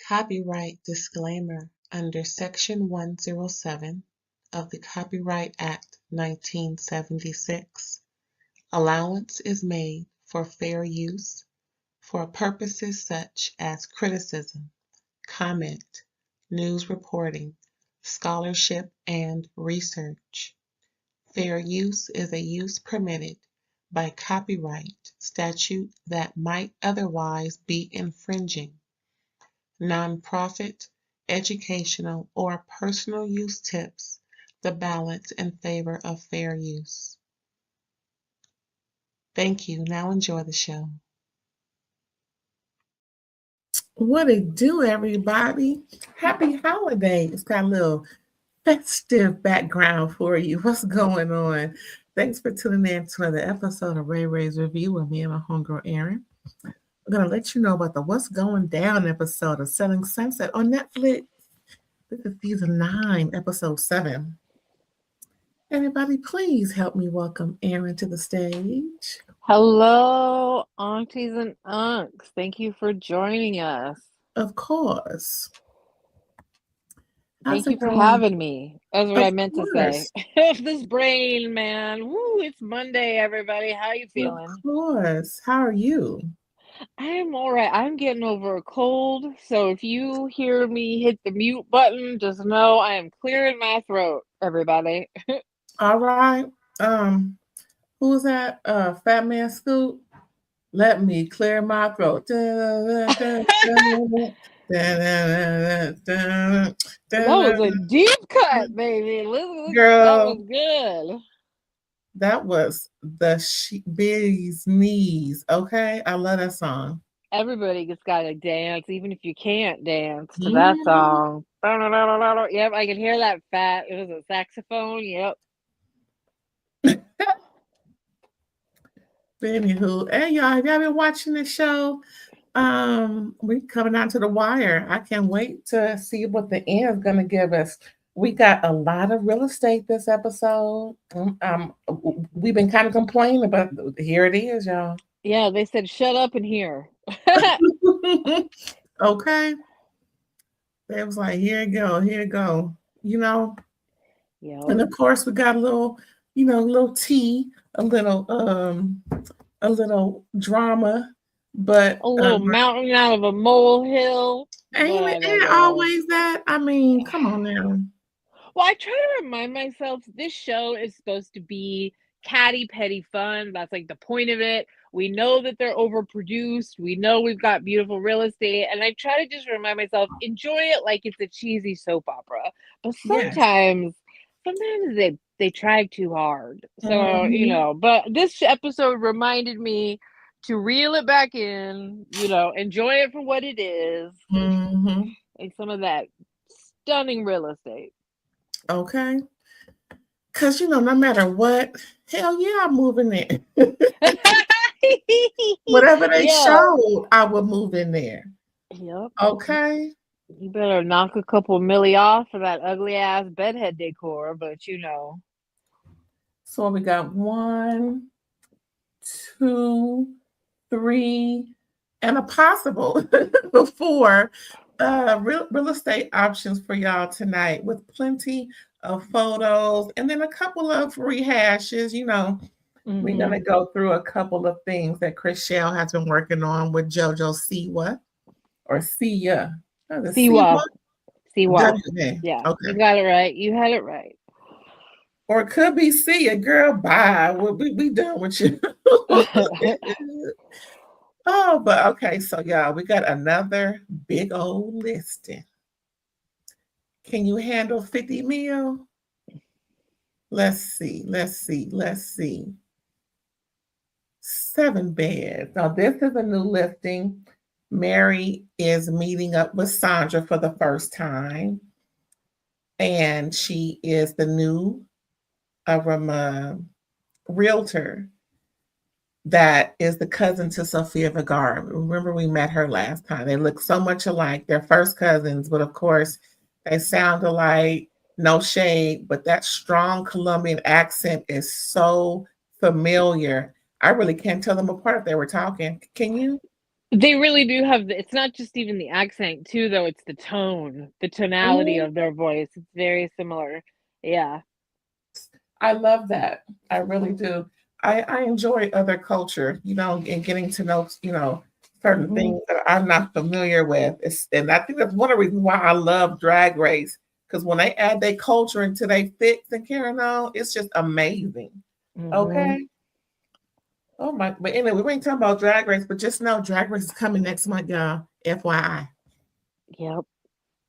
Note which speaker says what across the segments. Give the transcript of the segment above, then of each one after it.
Speaker 1: Copyright disclaimer under Section 107 of the Copyright Act 1976. Allowance is made for fair use for purposes such as criticism, comment, news reporting, scholarship, and research. Fair use is a use permitted by copyright statute that might otherwise be infringing. Nonprofit, educational, or personal use tips the balance in favor of fair use. Thank you. Now enjoy the show.
Speaker 2: What it do, everybody? Happy holidays. Got a little festive background for you. What's going on? Thanks for tuning in to another episode of RAERAEs Review with me and my homegirl Erin. I'm going to let you know about the What's Going Down episode of Selling Sunset on Netflix. This is season 9, episode 7. Everybody, please help me welcome Erin to the stage.
Speaker 3: Hello, aunties and unks. Thank you for joining us.
Speaker 2: Of course.
Speaker 3: Thank you for having me. That's what I meant to say. This brain, man. Woo, it's Monday, everybody. How you feeling?
Speaker 2: Of course. How are you?
Speaker 3: I am all right. I'm getting over a cold. So if you hear me hit the mute button, just know I am clearing my throat, everybody.
Speaker 2: All right. Who's that? Fat Man Scoop? Let me clear my throat.
Speaker 3: That was a deep cut, baby.
Speaker 2: Girl,
Speaker 3: that was good.
Speaker 2: That was the bee's knees. Okay, I love that song.
Speaker 3: Everybody just gotta dance, even if you can't dance to that song. Yep, I can hear that fat. It was a saxophone. Yep.
Speaker 2: Anywho, hey y'all, have y'all been watching the show? We coming out to the wire. I can't wait to see what the end is gonna give us. We got a lot of real estate this episode. We've been kind of complaining, but here it is, y'all.
Speaker 3: Yeah, they said shut up and hear.
Speaker 2: Okay. It was like, here you go, you know.
Speaker 3: Yeah.
Speaker 2: And of course we got a little, little tea, a little drama, but
Speaker 3: a little mountain out of a molehill.
Speaker 2: Ain't it always that? I mean, come on now.
Speaker 3: Well, I try to remind myself this show is supposed to be catty, petty fun. That's like the point of it. We know that they're overproduced. We know we've got beautiful real estate. And I try to just remind myself, enjoy it like it's a cheesy soap opera. But sometimes they try too hard. So, but this episode reminded me to reel it back in, enjoy it for what it is.
Speaker 2: Mm-hmm.
Speaker 3: Like some of that stunning real estate.
Speaker 2: Okay. Because, no matter what, hell yeah, I'm moving there. Whatever they showed, I would move in there.
Speaker 3: Yep.
Speaker 2: Okay.
Speaker 3: You better knock a couple milli off for that ugly ass bedhead decor, but
Speaker 2: So we got 1, 2, 3, and a possible 4 real estate options for y'all tonight, with plenty of photos and then a couple of rehashes. We're going to go through a couple of things that Chris Shell has been working on with JoJo Siwa or Sia.
Speaker 3: Siwa.
Speaker 2: Yeah.
Speaker 3: Okay. You got it right. You had it right.
Speaker 2: Or it could be Sia. Girl, bye. We done with you. Oh, but okay. So, y'all, we got another big old listing. Can you handle 50 mil? Let's see. 7 beds. Now, this is a new listing. Mary is meeting up with Sandra for the first time. And she is the new realtor that is the cousin to Sofia Vergara. Remember, we met her last time. They look so much alike. They're first cousins, but of course, they sound alike. No shade, but that strong Colombian accent is so familiar. I really can't tell them apart if they were talking. Can you?
Speaker 3: They really do have it's not just even the accent too, though, it's the tone, the tonality
Speaker 2: Mhm.
Speaker 3: of their voice. It's very similar. Yeah.
Speaker 2: I love that. I really do. I enjoy other culture, and getting to know, certain
Speaker 3: Mhm.
Speaker 2: things that I'm not familiar with. And I think that's one of the reasons why I love Drag Race, because when they add their culture into their fits and carrying on, it's just amazing.
Speaker 3: Mhm.
Speaker 2: Okay. Oh my, but anyway, we ain't talking about Drag Race, but just know Drag Race is coming next month, y'all. FYI.
Speaker 3: Yep.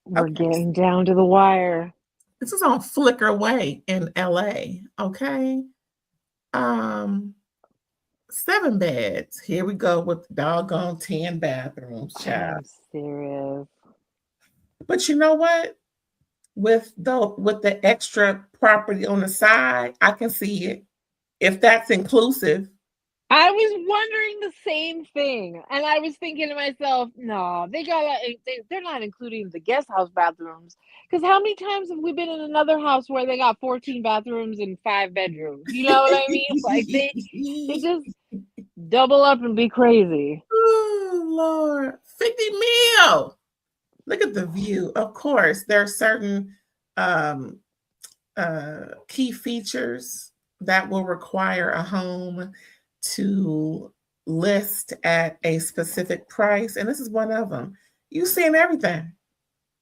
Speaker 3: We're
Speaker 2: Okay.
Speaker 3: getting down to the wire.
Speaker 2: This is on Flickr Way in LA. Okay. Um, 7 beds. Here we go with doggone 10 bathrooms, child.
Speaker 3: I'm serious.
Speaker 2: But you know what? With the extra property on the side, I can see it. If that's inclusive.
Speaker 3: I was wondering the same thing, and I was thinking to myself, "No, they're not including the guest house bathrooms. Because how many times have we been in another house where they got 14 bathrooms and 5 bedrooms? You know what I mean? Like, they just double up and be crazy."
Speaker 2: Oh Lord. 50 mil. Look at the view. Of course, there are certain um key features that will require a home to list at a specific price, and this is one of them. You seeing everything.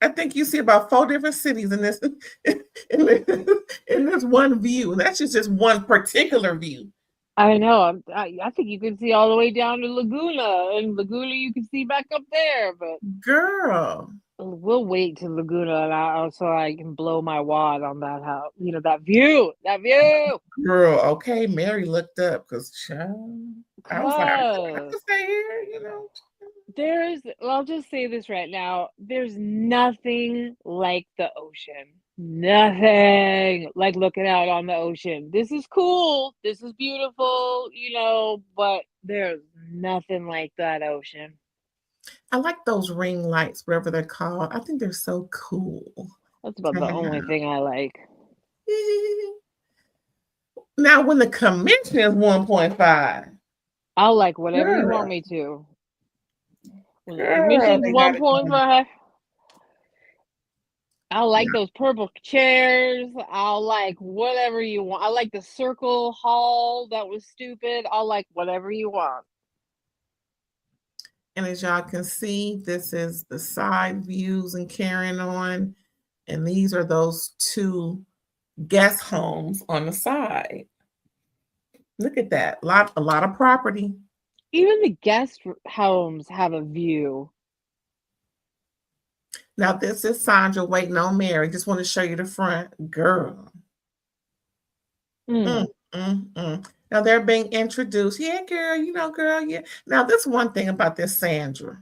Speaker 2: I think you see about 4 different cities in this in this one view, and that's just one particular view.
Speaker 3: I know, I think you can see all the way down to Laguna, and Laguna you can see back up there, but
Speaker 2: Girl,
Speaker 3: we'll wait till Laguna so I can blow my wad on that house. That view, that view.
Speaker 2: girl, okay. Mary looked up because I was like, I
Speaker 3: Cause
Speaker 2: can stay here.
Speaker 3: I'll just say this right now. There's nothing like the ocean. Nothing like looking out on the ocean. This is cool. This is beautiful, but there's nothing like that ocean.
Speaker 2: I like those ring lights, whatever they're called. I think they're so cool.
Speaker 3: That's about the only thing I like.
Speaker 2: Now, when the commission is 1.5,
Speaker 3: I'll like whatever you
Speaker 2: girl,
Speaker 3: want me to. When the
Speaker 2: girl,
Speaker 3: commission's
Speaker 2: they got it going.
Speaker 3: 1.5, I'll like
Speaker 2: Yeah.
Speaker 3: those purple chairs. I'll like whatever you want. I like the circle hall that was stupid. I'll like whatever you want.
Speaker 2: And as y'all can see, this is the side views and carrying on. And these are those 2 guest homes on the side. Look at that. A lot of property.
Speaker 3: Even the guest homes have a view.
Speaker 2: Now, this is Sandra waiting on Mary. Just want to show you the front. Girl. Mm,
Speaker 3: Mm.
Speaker 2: mm, mm. Now they're being introduced. Yeah, girl, girl, yeah. Now, this one thing about this Sandra.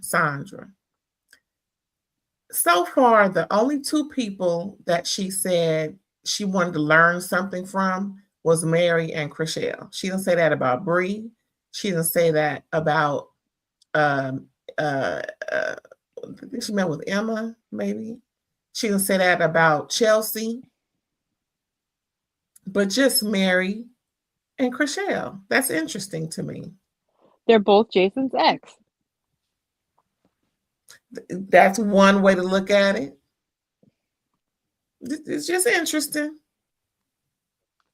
Speaker 2: So far, the only 2 people that she said she wanted to learn something from was Mary and Chriselle. She didn't say that about Bree. She didn't say that about um uh, uh I think she met with Emma, maybe. She didn't say that about Chelsea, but just Mary and Chriselle. That's interesting to me.
Speaker 3: They're both Jason's ex.
Speaker 2: That's one way to look at it. It's just interesting.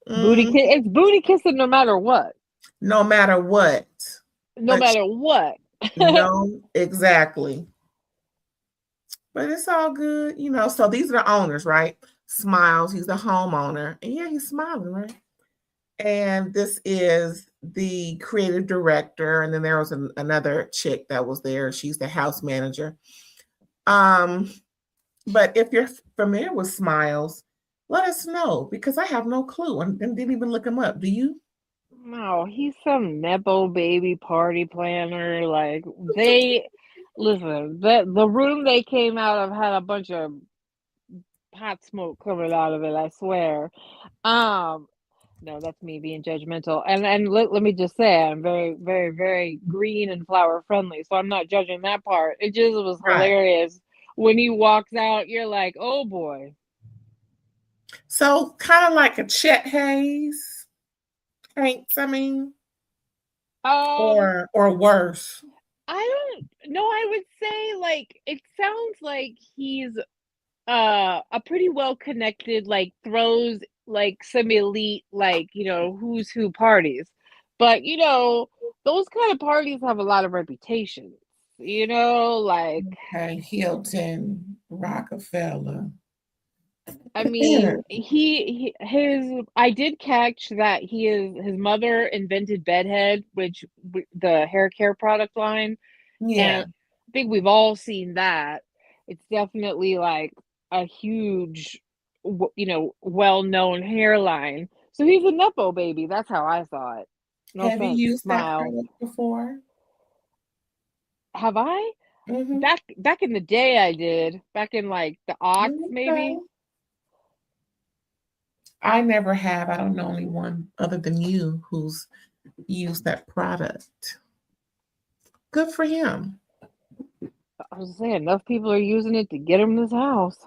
Speaker 2: Mm,
Speaker 3: It's booty kissing no matter what.
Speaker 2: no matter what.
Speaker 3: No
Speaker 2: But
Speaker 3: matter what.
Speaker 2: no, exactly. But it's all good. So these are the owners, right? Smiles, he's the homeowner. And yeah, he's smiling, right? And this is the creative director. And then there was another chick that was there. She's the house manager. But if you're familiar with Smiles, let us know because I have no clue and didn't even look him up. Do you?
Speaker 3: No, he's some nepo baby party planner. Like they listen, the room they came out of had a bunch of pot smoke coming out of it, I swear. Um, no, that's me being judgmental. And let me just say I'm very, very, very green and flower friendly, so I'm not judging that part. It just was
Speaker 2: Right.
Speaker 3: hilarious. When he walks out, you're like, oh boy.
Speaker 2: So kind of like a Chet Hayes, thanks, I mean,
Speaker 3: Um,
Speaker 2: or worse.
Speaker 3: I don't know. I would say like it sounds like he's a pretty well connected, like throws like some elite, like, who's who parties. But those kind of parties have a lot of reputations, like
Speaker 2: Okay, Hilton, Rockefeller.
Speaker 3: I mean, his I did catch that his mother invented Bedhead, which the hair care product line,
Speaker 2: Yeah,
Speaker 3: and I think we've all seen that. It's definitely like a huge, well-known hairline. So he's a nepo baby. That's how I saw it. No
Speaker 2: have you
Speaker 3: offense,
Speaker 2: used that
Speaker 3: smile.
Speaker 2: product before?
Speaker 3: Have I?
Speaker 2: Mm-hmm.
Speaker 3: Back in the day, I did. Back in like the aughts,
Speaker 2: Okay.
Speaker 3: maybe.
Speaker 2: I never have. I don't know anyone other than you who's used that product. Good for him.
Speaker 3: I was saying, enough people are using it to get him this house.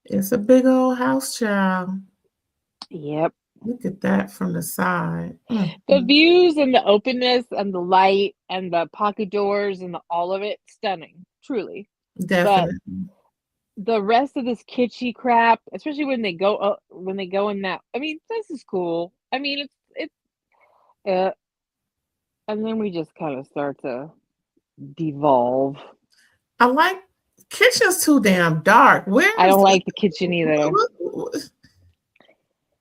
Speaker 2: It's a big old house, child.
Speaker 3: Yep.
Speaker 2: Look at that from the side.
Speaker 3: The views and the openness and the light and the pocket doors and all of it, stunning, truly. But
Speaker 2: Definitely.
Speaker 3: the rest of this kitschy crap, especially when they go in that, I mean, this is cool. I mean, it's and then we just kind of start to devolve.
Speaker 2: I like kitchen's too damn dark.
Speaker 3: I
Speaker 2: Where's
Speaker 3: don't like the kitchen either.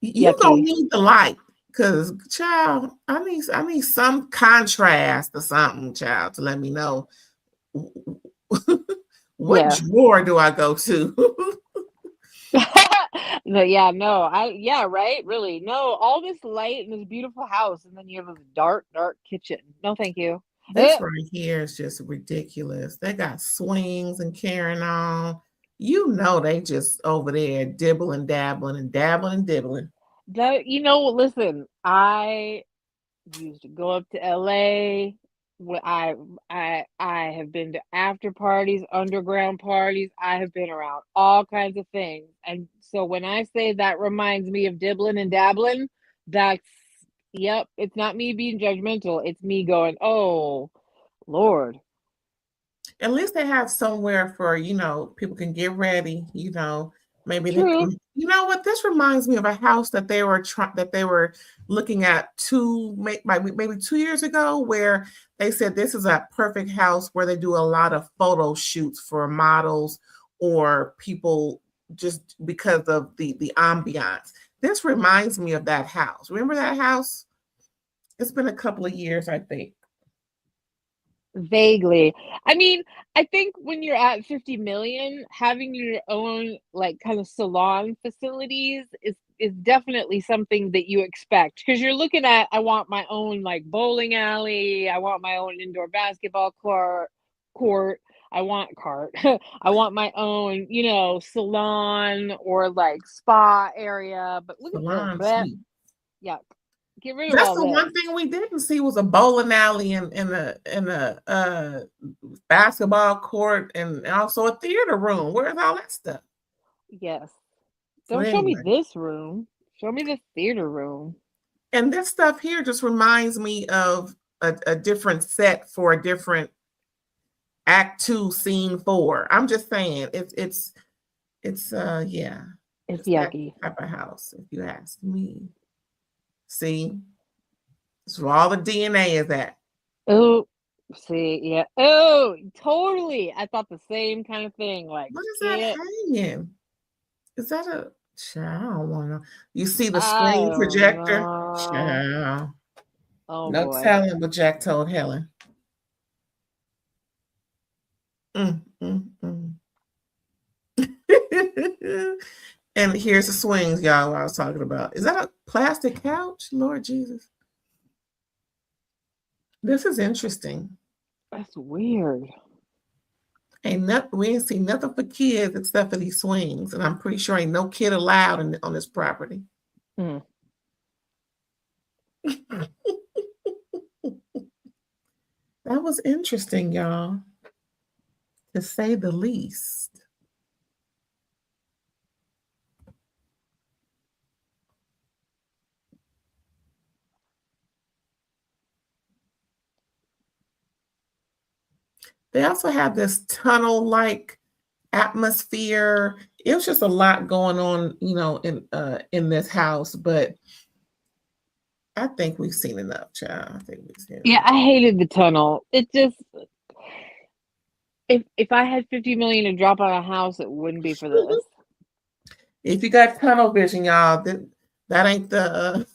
Speaker 2: you gonna
Speaker 3: Yucky.
Speaker 2: need the light? Cause child, I need some contrast or something, child, to let me know what
Speaker 3: Yeah.
Speaker 2: drawer do I go to?
Speaker 3: No, yeah, no, yeah, right? Really. No, all this light and this beautiful house, and then you have this dark, dark kitchen. No, thank you.
Speaker 2: This right here is just ridiculous. They got swings and carrying on. You know they just over there dibbling, dabbling, and dabbling and dibbling.
Speaker 3: Listen, I used to go up to LA. I have been to after parties, underground parties. I have been around all kinds of things. And so when I say that reminds me of dibbling and dabbling, that's yep, it's not me being judgmental. It's me going, "Oh, Lord."
Speaker 2: At least they have somewhere for, people can get ready, maybe they
Speaker 3: True.
Speaker 2: can, you know what, this reminds me of a house that they were looking at maybe 2 years ago, where they said this is a perfect house where they do a lot of photo shoots for models or people, just because of the ambiance. This reminds me of that house. Remember that house? It's been a couple of years, I think.
Speaker 3: Vaguely. I mean, I think when you're at 50 million, having your own like kind of salon facilities is definitely something that you expect because you're looking at I want my own like bowling alley, I want my own indoor basketball court, I want cart. I want my own, salon or like spa area, but look at this.
Speaker 2: Salon
Speaker 3: Bleh,
Speaker 2: suite.
Speaker 3: yuck. Get rid of
Speaker 2: That's
Speaker 3: all
Speaker 2: the
Speaker 3: this.
Speaker 2: one thing we didn't see was a bowling alley and a basketball court and also a theater room. Where's all that stuff?
Speaker 3: Yes.
Speaker 2: So
Speaker 3: Don't show me
Speaker 2: anyway,
Speaker 3: this room. Show me the theater room.
Speaker 2: and this stuff here just reminds me of a different set for a different act 2, scene 4. I'm just saying it's yeah,
Speaker 3: It's
Speaker 2: it's that
Speaker 3: yucky.
Speaker 2: type of house, if you ask me. See, it's where all the DNA is at.
Speaker 3: Oh, see, yeah. Oh, totally. I thought the same kind of thing. Like,
Speaker 2: What is that
Speaker 3: get,
Speaker 2: hanging? Is that a child? I don't want to. You see the
Speaker 3: I
Speaker 2: screen
Speaker 3: don't
Speaker 2: projector?
Speaker 3: know.
Speaker 2: Child.
Speaker 3: Oh
Speaker 2: No
Speaker 3: boy.
Speaker 2: telling what Jack told Helen. Mm, mm, mm. And here's the swings, y'all, what I was talking about. Is that a plastic couch? Lord Jesus. This is interesting.
Speaker 3: That's weird.
Speaker 2: We ain't seen nothing for kids except for these swings. And I'm pretty sure ain't no kid allowed on this property.
Speaker 3: Mm.
Speaker 2: That was interesting, y'all, to say the least. They also have this tunnel-like atmosphere. It was just a lot going on, in this house, but I think we've seen enough, child. I think we've seen
Speaker 3: Yeah,
Speaker 2: enough.
Speaker 3: I hated the tunnel. It just if I had 50 million to drop on a house, it wouldn't be for this.
Speaker 2: If you got tunnel vision, y'all, that ain't this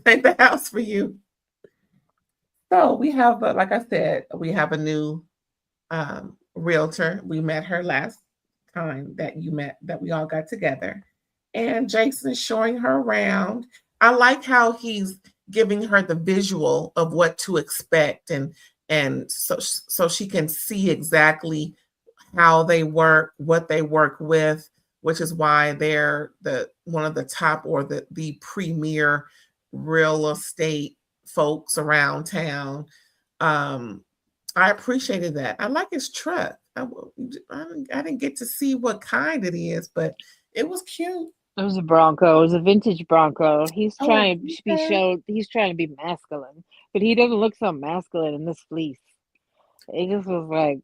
Speaker 2: ain't the house for you. So we have, like I said, we have a new realtor. We met her last time that we all got together. And Jason's showing her around. I like how he's giving her the visual of what to expect, and so she can see exactly how they work, what they work with, which is why they're the one of the top or the premier real estate folks around town. I appreciated that. I like his truck. I didn't get to see what kind it is, but it was cute.
Speaker 3: It was a Bronco. It was a vintage Bronco. He's
Speaker 2: Oh,
Speaker 3: trying to be
Speaker 2: okay.
Speaker 3: He's trying to be masculine, but he doesn't look so masculine in this fleece. It just was like,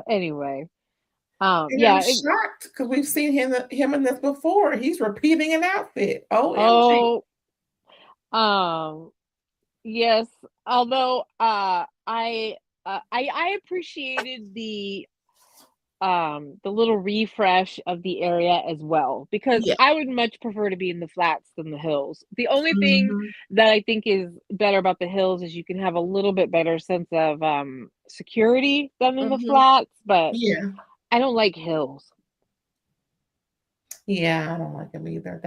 Speaker 3: anyway.
Speaker 2: And I'm
Speaker 3: Yeah.
Speaker 2: shocked because we've seen him in this before. He's repeating an outfit. OMG.
Speaker 3: Oh, yes. Although, I appreciated the little refresh of the area as well, because
Speaker 2: Yeah.
Speaker 3: I would much prefer to be in the flats than the hills. The only thing
Speaker 2: Mhm.
Speaker 3: that I think is better about the hills is you can have a little bit better sense of security than in the
Speaker 2: Mhm.
Speaker 3: flats, but
Speaker 2: Yeah.
Speaker 3: I don't like hills.
Speaker 2: Yeah, I don't like him either.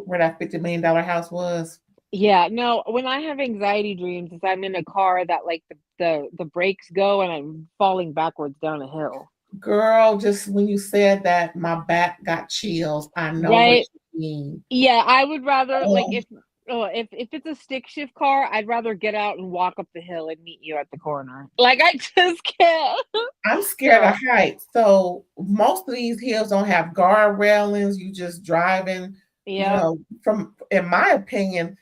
Speaker 2: Where that $50 million house was.
Speaker 3: Yeah, no, when I have anxiety dreams, is I'm in a car that like the brakes go and I'm falling backwards down a hill.
Speaker 2: Girl, just when you said that, my back got chills. I know what
Speaker 3: Right?
Speaker 2: you mean.
Speaker 3: Yeah, I would rather like
Speaker 2: Oh,
Speaker 3: if it's a stick shift car, I'd rather get out and walk up the hill and meet you at the corner. Like I just can't.
Speaker 2: I'm scared of
Speaker 3: So
Speaker 2: heights. So most of these hills don't have guard railings. You just driving,
Speaker 3: yeah,
Speaker 2: from in my opinion,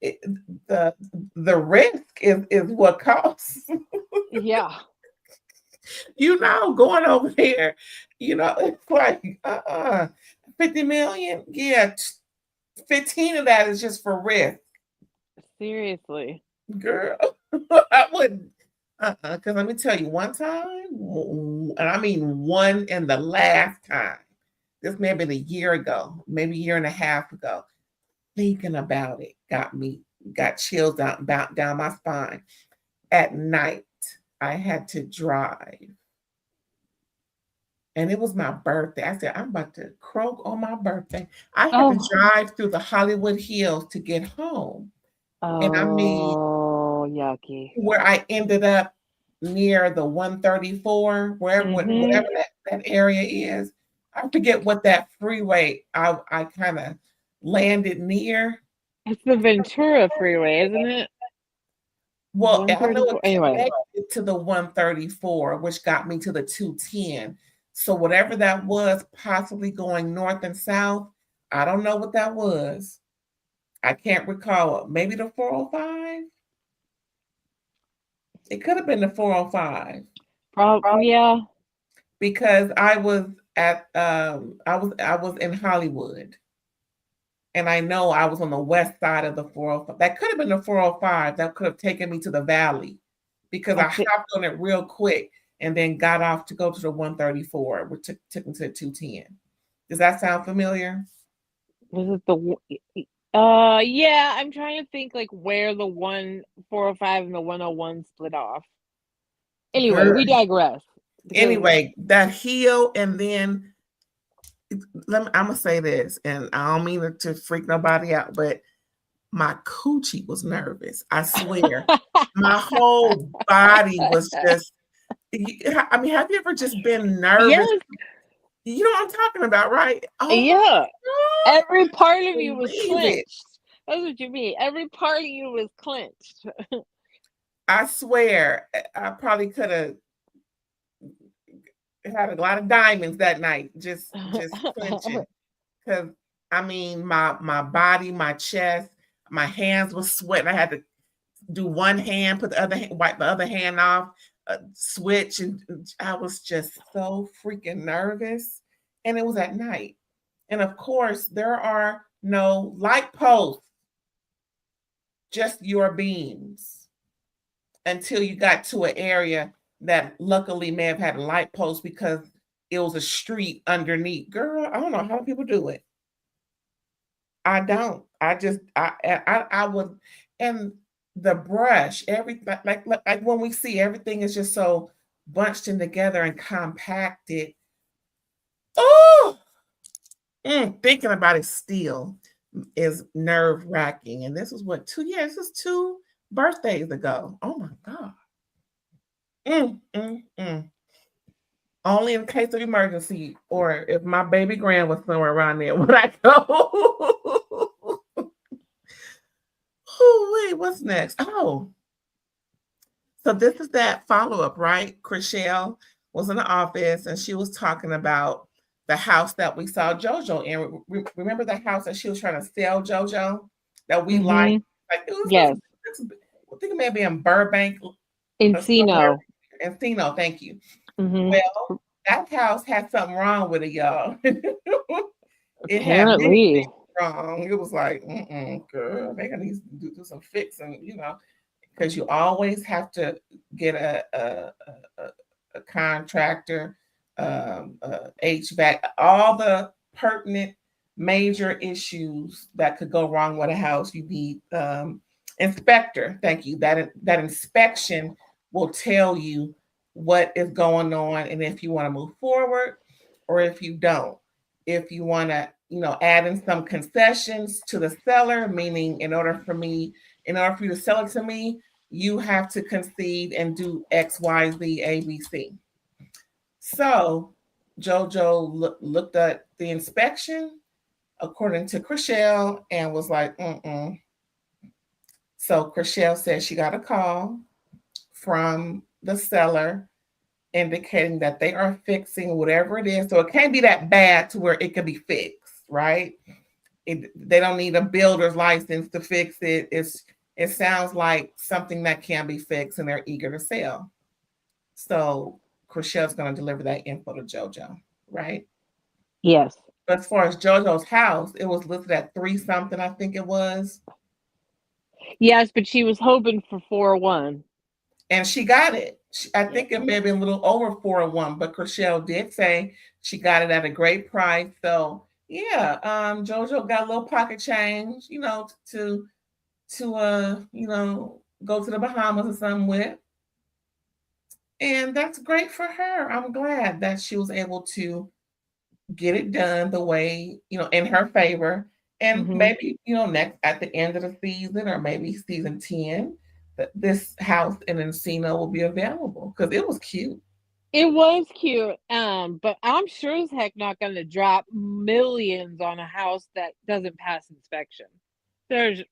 Speaker 2: it, the the risk is what costs.
Speaker 3: yeah.
Speaker 2: Going over there, it's like 50 million. Yeah, 15 of that is just for risk.
Speaker 3: Seriously.
Speaker 2: Girl, I wouldn't. Because let me tell you, one time, and I mean one and the last time, this may have been a year ago, maybe a year and a half ago, thinking about it got chills down my spine. At night, I had to drive, and it was my birthday. I said, I'm about to croak on my birthday. I had to
Speaker 3: Oh,
Speaker 2: drive through the Hollywood Hills to get home. And I mean,
Speaker 3: oh, yucky.
Speaker 2: where I ended up near the 134,
Speaker 3: Mm-hmm.
Speaker 2: whatever that area is. I forget what that freeway I kind of landed near.
Speaker 3: It's the Ventura freeway, isn't it?
Speaker 2: Well, I know
Speaker 3: 134.
Speaker 2: it
Speaker 3: Anyway.
Speaker 2: connected to the 134, which got me to the 210. So whatever that was, possibly going north and south, I don't know what that was. I can't recall. Maybe the 405? It could have been the 405.
Speaker 3: Yeah.
Speaker 2: Because I was in Hollywood, and I know I was on the west side of the 405. That could have been the 405. That could have taken me to the valley, because
Speaker 3: I
Speaker 2: I
Speaker 3: think
Speaker 2: hopped on it real quick and then got off to go to the 134, which took me to the 210. Does that sound familiar?
Speaker 3: was it yeah, I'm trying to think like where the 405 and the 101 split off. Anyway,
Speaker 2: Girl.
Speaker 3: we digress because
Speaker 2: Anyway, that hill, and then I'm gonna say this, and I don't mean to freak nobody out, but my coochie was nervous. I swear. My whole body was just, I mean, have you ever just been nervous?
Speaker 3: yes,
Speaker 2: You know what I'm talking about, right? Oh my
Speaker 3: yeah,
Speaker 2: God.
Speaker 3: every
Speaker 2: I
Speaker 3: part of you
Speaker 2: can't
Speaker 3: was
Speaker 2: believe it.
Speaker 3: clenched. That's what you mean. Every part of you was clenched.
Speaker 2: I swear, I probably could have had a lot of diamonds that night, just clenching. Because I mean, my body, my chest, my hands was sweating. I had to do one hand, put the other hand, wipe the other hand off. switch, and I was just so freaking nervous. And it was at night. And of course, there are no light posts, just your beams until you got to an area that luckily may have had a light post because it was a street underneath. Girl, I don't know how people do it. I don't. I would, and the brush, everything like when we see everything is just so bunched in together and compacted. Oh, thinking about it still is nerve wracking. And this was what 2 years. This is 2 birthdays ago. Oh my god. Only in case of emergency, or if my baby grand was somewhere around there, would I go? Oh, wait, what's next? Oh, so this is that follow-up, right? Chriselle was in the office and she was talking about the house that we saw JoJo in. Remember the house that she was trying to sell JoJo that we liked? Like it was
Speaker 3: yes.
Speaker 2: I think it may be in Burbank.
Speaker 3: Encino.
Speaker 2: Encino, thank you. Well, that house had something wrong with it, y'all. It had many things wrong. It was like, girl, they're gonna need to do some fixing, because you always have to get a contractor, HVAC, all the pertinent major issues that could go wrong with a house. You need inspector. Thank you. That inspection will tell you what is going on and if you want to move forward or if you don't. If you want to, add in some concessions to the seller, meaning in order for you to sell it to me, you have to concede and do X, Y, Z, A, B, C. So JoJo looked at the inspection according to Chriselle and was like, So Chriselle said she got a call from the seller indicating that they are fixing whatever it is. So it can't be that bad to where it could be fixed, right? They don't need a builder's license to fix it. It sounds like something that can be fixed and they're eager to sell. So Chriselle's going to deliver that info to JoJo, right?
Speaker 3: Yes.
Speaker 2: But as far as JoJo's house, it was listed at 3 something, I think it was.
Speaker 3: Yes, but she was hoping for 4-1.
Speaker 2: And she got it. I think it may have been a little over 4-1, but Chriselle did say she got it at a great price. So yeah, JoJo got a little pocket change, to go to the Bahamas or something with. And that's great for her. I'm glad that she was able to get it done the way, in her favor. And maybe, next at the end of the season or maybe season 10, this house in Encino will be available because it was cute.
Speaker 3: It was cute, but I'm sure as heck not going to drop millions on a house that doesn't pass inspection. There's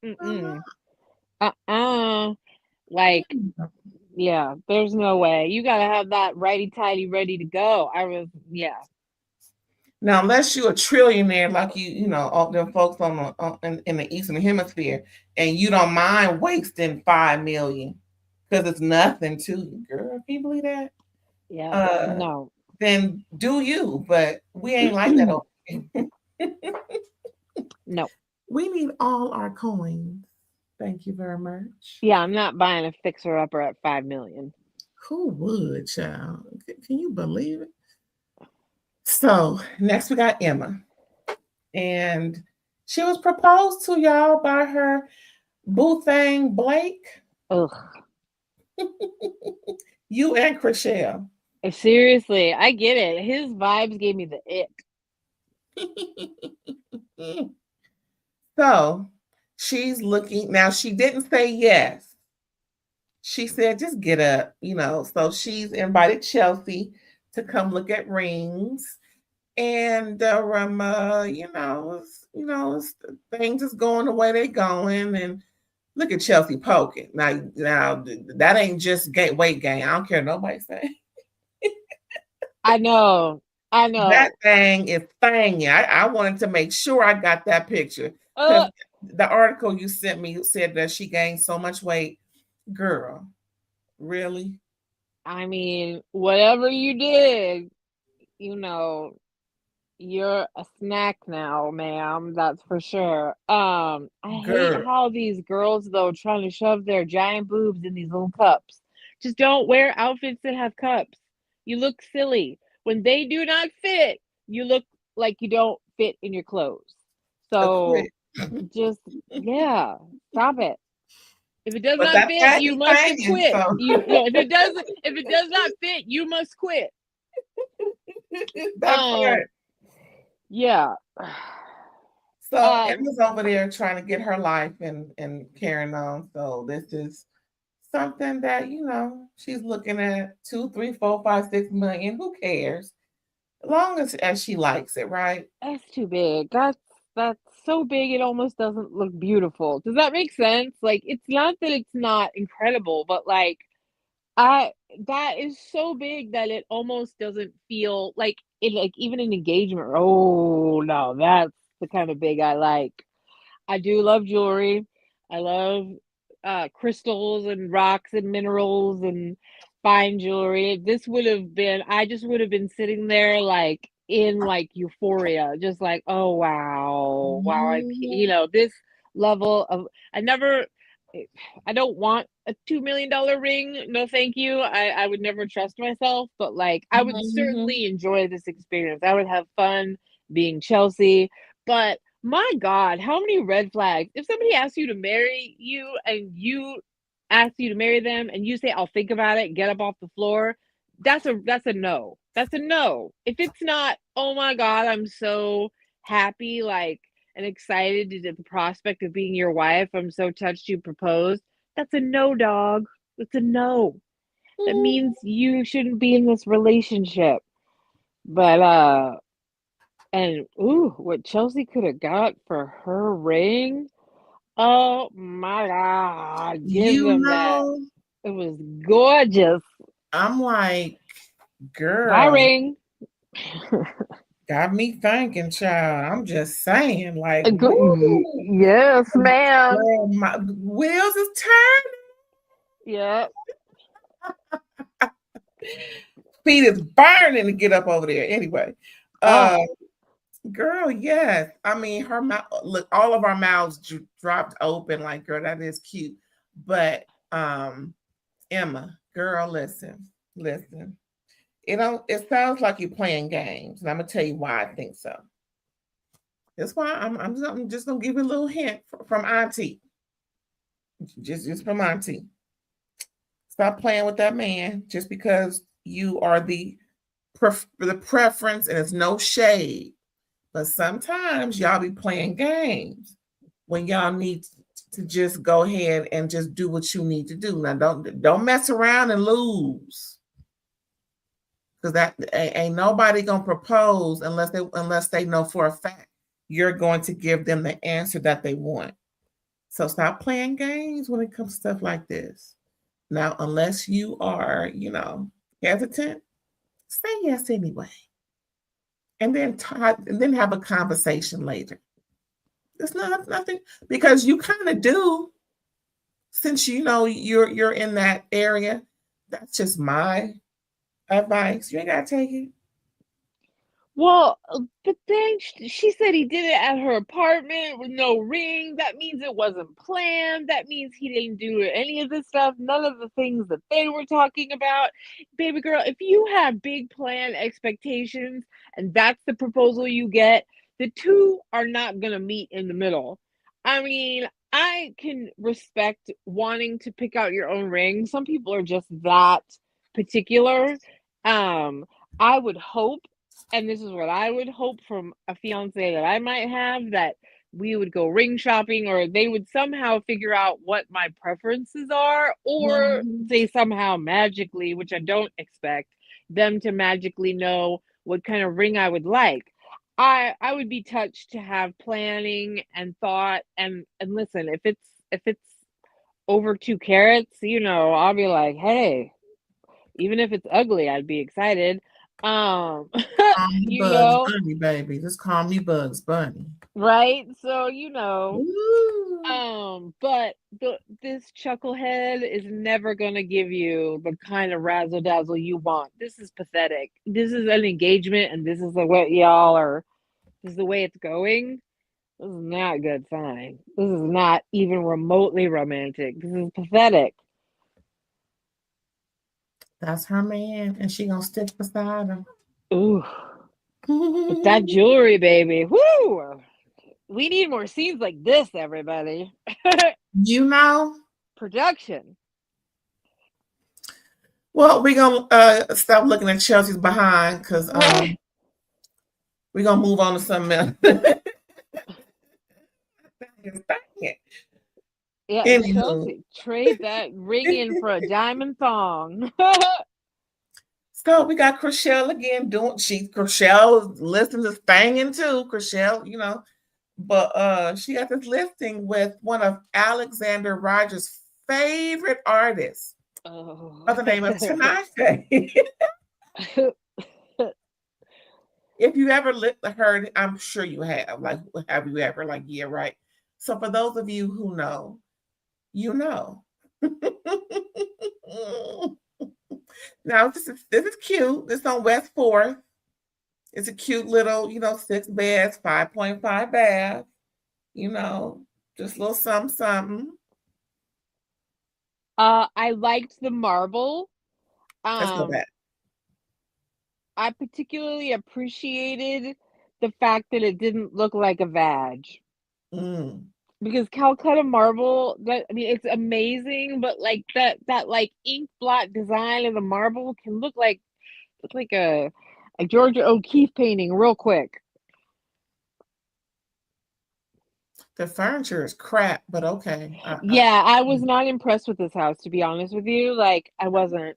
Speaker 3: yeah, there's no way. You got to have that righty-tighty ready to go.
Speaker 2: Now, unless you're a trillionaire like all them folks in the Eastern Hemisphere, and you don't mind wasting $5 million because it's nothing to you, girl. Can you believe that?
Speaker 3: Yeah. No.
Speaker 2: Then do you? But we ain't like that.
Speaker 3: No.
Speaker 2: We need all our coins. Thank you very much.
Speaker 3: Yeah, I'm not buying a fixer-upper at $5 million.
Speaker 2: Who would, child? Can you believe it? So next we got Emma. And she was proposed to, y'all, by her boo thing, Blake.
Speaker 3: Ugh.
Speaker 2: You and Chriselle.
Speaker 3: Seriously, I get it. His vibes gave me the ick.
Speaker 2: So she's looking. Now, she didn't say yes. She said, just get up, So she's invited Chelsea to come look at rings. And things is going the way they're going, and look at Chelsea poking. Now that ain't just weight gain. I don't care nobody say.
Speaker 3: I know.
Speaker 2: That thing is thanging. I wanted to make sure I got that picture. The article you sent me said that she gained so much weight. Girl, really?
Speaker 3: I mean, whatever you did, you know, you're a snack now, ma'am, that's for sure. I hate
Speaker 2: Girl,
Speaker 3: how these girls, though, trying to shove their giant boobs in these little cups. Just don't wear outfits that have cups. You look silly. When they do not fit, you look like you don't fit in your clothes. So
Speaker 2: quit.
Speaker 3: just, yeah, stop it. If it does
Speaker 2: But
Speaker 3: not
Speaker 2: that's
Speaker 3: fit,
Speaker 2: got
Speaker 3: you
Speaker 2: you
Speaker 3: must
Speaker 2: thinking,
Speaker 3: quit.
Speaker 2: so
Speaker 3: If it does not fit, you must quit.
Speaker 2: that
Speaker 3: Um,
Speaker 2: part.
Speaker 3: yeah.
Speaker 2: So
Speaker 3: Uh,
Speaker 2: Emma's over there trying to get her life and carrying on. So this is something that, she's looking at 2, 3, 4, 5, 6 million. Who cares? As long as she likes it, right?
Speaker 3: that's too big. That's so big it almost doesn't look beautiful. Does that make sense? Like it's not that it's not incredible, but like I that is so big that it almost doesn't feel like it like even an engagement. Oh no, that's the kind of big I like. I do love jewelry. I love crystals and rocks and minerals and fine jewelry. This would have been I just would have been sitting there like in like euphoria, just like, oh wow, wow,
Speaker 2: Mhm.
Speaker 3: this level of I never I don't want a $2 million ring. No, thank you. I would never trust myself, but like I would
Speaker 2: Mhm.
Speaker 3: certainly enjoy this experience. I would have fun being Chelsea, but my God, how many red flags? If somebody asks you to marry you and you ask you to marry them and you say, I'll think about it, get up off the floor, that's a no. That's a no. If it's not, oh my God, I'm so happy, like and excited at the prospect of being your wife. I'm so touched you proposed. That's a no, dog. That's a no. That means you shouldn't be in this relationship. But and ooh, what Chelsea could have got for her ring. Oh my God. Give
Speaker 2: You
Speaker 3: them that.
Speaker 2: know,
Speaker 3: It was gorgeous.
Speaker 2: I'm like,
Speaker 3: Bye,
Speaker 2: girl,
Speaker 3: ring.
Speaker 2: got me thinking, child. I'm just saying, like, woo,
Speaker 3: Yes, ma'am.
Speaker 2: girl, my wheels is turning.
Speaker 3: Yeah.
Speaker 2: Feet is burning to get up over there. Anyway,
Speaker 3: Oh,
Speaker 2: uh, girl, yes. I mean, her mouth. Look, all of our mouths dropped open. Like, girl, that is cute. But, Emma, girl, listen. It sounds like you're playing games, and I'm gonna tell you why I think so. That's why I'm just gonna give you a little hint from Auntie, just from Auntie. Stop playing with that man just because you are the preference, and it's no shade. But sometimes y'all be playing games when y'all need to just go ahead and just do what you need to do. Now don't mess around and lose. Because that ain't nobody gonna propose unless they know for a fact you're going to give them the answer that they want. So stop playing games when it comes to stuff like this. Now, unless you are, hesitant, say yes anyway, and then have a conversation later. It's not nothing because you kind of do since you're in that area. That's just my advice. You ain't gotta take it.
Speaker 3: well, but then she said he did it at her apartment with no ring. That means it wasn't planned. That means he didn't do any of this stuff. None of the things that they were talking about. Baby girl, if you have big plan expectations and that's the proposal you get, the two are not going to meet in the middle. I mean, I can respect wanting to pick out your own ring. Some people are just that particular. Um, I would hope and this is what I would hope from a fiance that I might have that we would go ring shopping or they would somehow figure out what my preferences are or
Speaker 2: Mhm.
Speaker 3: they somehow magically, which I don't expect them to magically know what kind of ring I would like. I would be touched to have planning and thought and listen, if it's over 2 carats, I'll be like, hey, even if it's ugly, I'd be excited. Um,
Speaker 2: Call me
Speaker 3: you
Speaker 2: Bugs
Speaker 3: know,
Speaker 2: Bunny, baby. Just call me Bugs Bunny.
Speaker 3: right? So, you know,
Speaker 2: Ooh.
Speaker 3: but this chucklehead is never gonna give you the kind of razzle dazzle you want. This is pathetic. This is an engagement, and this is the way y'all are. This is the way it's going. This is not a good sign. This is not even remotely romantic. This is pathetic.
Speaker 2: That's her man, and she gonna stick beside him.
Speaker 3: Ooh, but that jewelry, baby. Woo! We need more scenes like this, everybody.
Speaker 2: You know.
Speaker 3: Production.
Speaker 2: Well, we're gonna stop looking at Chelsea's behind because we're gonna move on to something else.
Speaker 3: Yeah,
Speaker 2: Anywho,
Speaker 3: Chelsea, trade that ring in for a diamond thong.
Speaker 2: so we got Chriselle again doing. Chriselle listing this banging too. Chriselle, you know, but she got this listing with one of Alexander Rogers' favorite artists
Speaker 3: Oh.
Speaker 2: by the name of Tinashe. If you ever heard, I'm sure you have. Like, have you ever? Like, yeah, right. So for those of you who know, you know. Now this is cute. This on West 4th. It's a cute little, 6 beds, 5.5 bath, just a little something, something.
Speaker 3: I liked the marble.
Speaker 2: Let's go back.
Speaker 3: I particularly appreciated the fact that it didn't look like a vag. Because Calcutta marble, it's amazing, but like that like ink blot design of the marble can look like a Georgia O'Keeffe painting real quick.
Speaker 2: The furniture is crap, but okay.
Speaker 3: Yeah, I was not impressed with this house, to be honest with you. Like, I wasn't.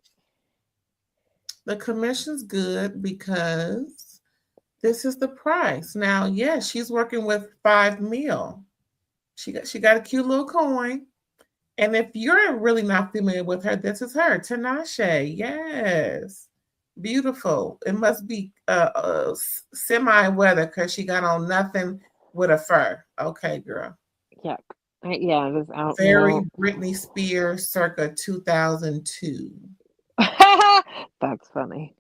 Speaker 2: The commission's good because this is the price. Now, yes, she's working with 5 mil. She got a cute little coin. And if you're really not familiar with her, this is her, Tinashe. Yes. Beautiful. It must be semi-weather because she got on nothing with a fur. Okay, girl.
Speaker 3: Yeah. Yeah, this out.
Speaker 2: Very Britney Spears circa 2002.
Speaker 3: That's funny.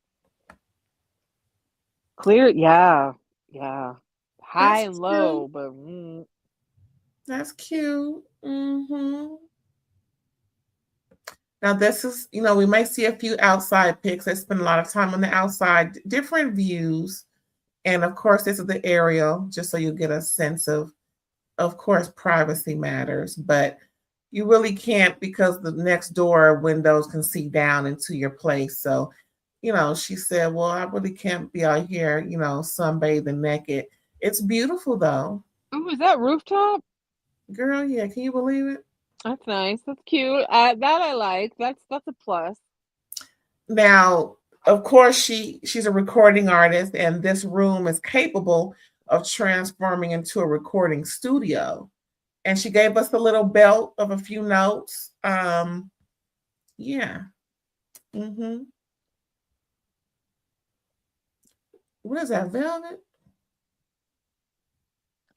Speaker 3: Clear, yeah. High and low, but
Speaker 2: that's cute. Mm-hmm. Now this is, we may see a few outside pics. I spend a lot of time on the outside, different views. And of course, this is the aerial, just so you get a sense of course, privacy matters, but you really can't because the next door windows can see down into your place. So, she said, well, I really can't be out here, sunbathing naked. It's beautiful though.
Speaker 3: Oh, is that rooftop?
Speaker 2: Girl, yeah, can you believe it?
Speaker 3: That's nice. That's cute. That I like. That's a plus.
Speaker 2: Now, of course, she's a recording artist, and this room is capable of transforming into a recording studio. And she gave us a little belt of a few notes. Yeah. Mm-hmm. What is that, velvet?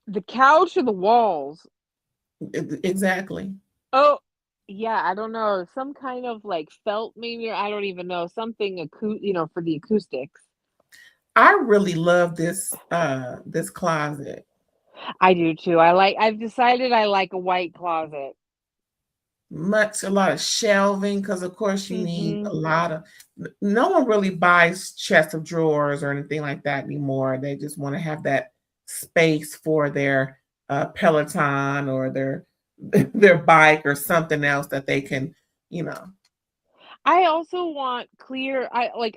Speaker 3: The couch or the walls?
Speaker 2: Exactly.
Speaker 3: Oh, yeah, I don't know. Some kind of like felt maybe, or I don't even know. Something for the acoustics.
Speaker 2: I really love this closet.
Speaker 3: I do too. I've decided I like a white closet.
Speaker 2: A lot of shelving, because of course you need a lot of, no one really buys chests of drawers or anything like that anymore. They just want to have that space for their Peloton or their bike or something else that they can,
Speaker 3: I also want clear.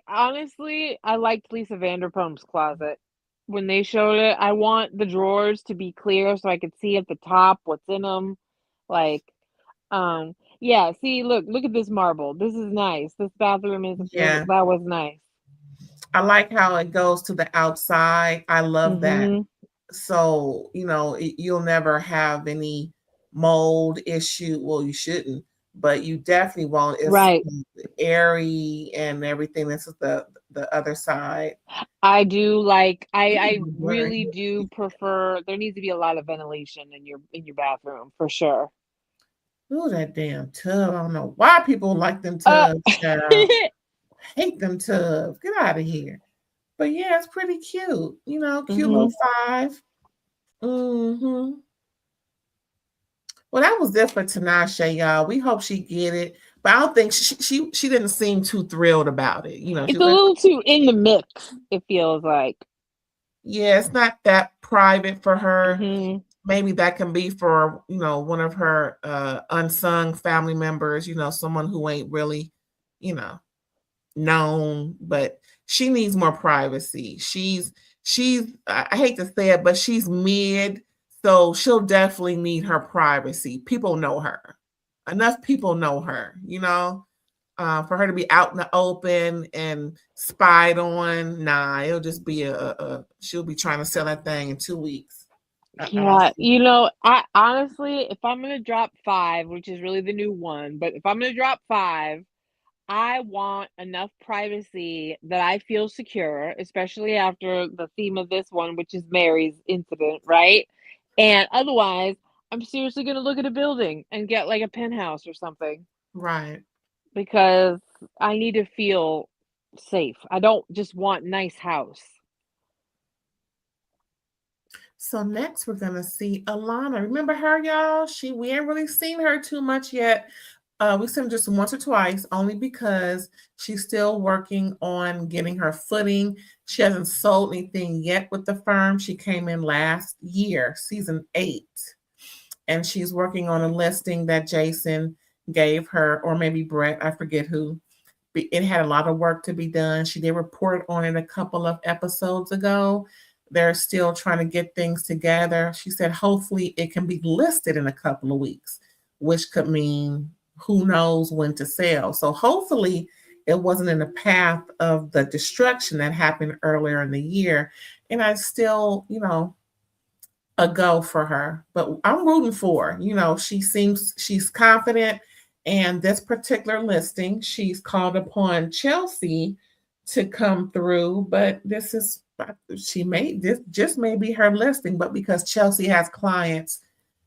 Speaker 3: Honestly, I liked Lisa Vanderpump's closet when they showed it. I want the drawers to be clear so I could see at the top what's in them. Like, yeah. See, look at this marble. This is nice. This bathroom that was nice.
Speaker 2: I like how it goes to the outside. I love that. So, you'll never have any mold issue. Well, you shouldn't, but you definitely won't. It's
Speaker 3: right.
Speaker 2: airy and everything. This is the other side.
Speaker 3: I do like I
Speaker 2: Ooh,
Speaker 3: really
Speaker 2: blurry.
Speaker 3: do prefer, there needs to be a lot of ventilation in your bathroom for sure.
Speaker 2: Ooh, that damn tub. I don't know why people like them
Speaker 3: Uh
Speaker 2: tubs, child. Hate them tubs. Get out of here. But yeah, it's pretty cute. You know, cute little
Speaker 3: hmm
Speaker 2: 5. Mm-hmm. Well, that was it for Tinashe, y'all. We hope she get it. But I don't think she didn't seem too thrilled about it. You know, she
Speaker 3: It's
Speaker 2: was
Speaker 3: a
Speaker 2: like,
Speaker 3: little too in the mix, it feels like.
Speaker 2: yeah, it's not that private for her.
Speaker 3: hmm
Speaker 2: Maybe that can be for, one of her unsung family members, someone who ain't really, you know, known, but she needs more privacy. She's I hate to say it, but she's mid, so she'll definitely need her privacy. People know her. Enough people know her, for her to be out in the open and spied on. Nah, it'll just be she'll be trying to sell that thing in 2 weeks. I don't
Speaker 3: Yeah,
Speaker 2: see.
Speaker 3: I honestly, if I'm gonna drop 5, which is really the new one, but if I'm gonna drop 5, I want enough privacy that I feel secure, especially after the theme of this one, which is Mary's incident, right? And otherwise, I'm seriously gonna look at a building and get like a penthouse or something
Speaker 2: Right.
Speaker 3: because I need to feel safe. I don't just want nice house.
Speaker 2: So next we're gonna see Alana. Remember her, y'all? We ain't really seen her too much yet. We've seen her just once or twice, only because she's still working on getting her footing. She hasn't sold anything yet with the firm. She came in last year, season 8, and she's working on a listing that Jason gave her, or maybe Brett, I forget who. It had a lot of work to be done. She did report on it a couple of episodes ago. They're still trying to get things together. She said hopefully it can be listed in a couple of weeks, which could mean who knows when to sell. So hopefully it wasn't in the path of the destruction that happened earlier in the year. And I still, a go for her. But I'm rooting for her. She's confident. And this particular listing, she's called upon Chelsea to come through. But this just may be her listing, but because Chelsea has clients,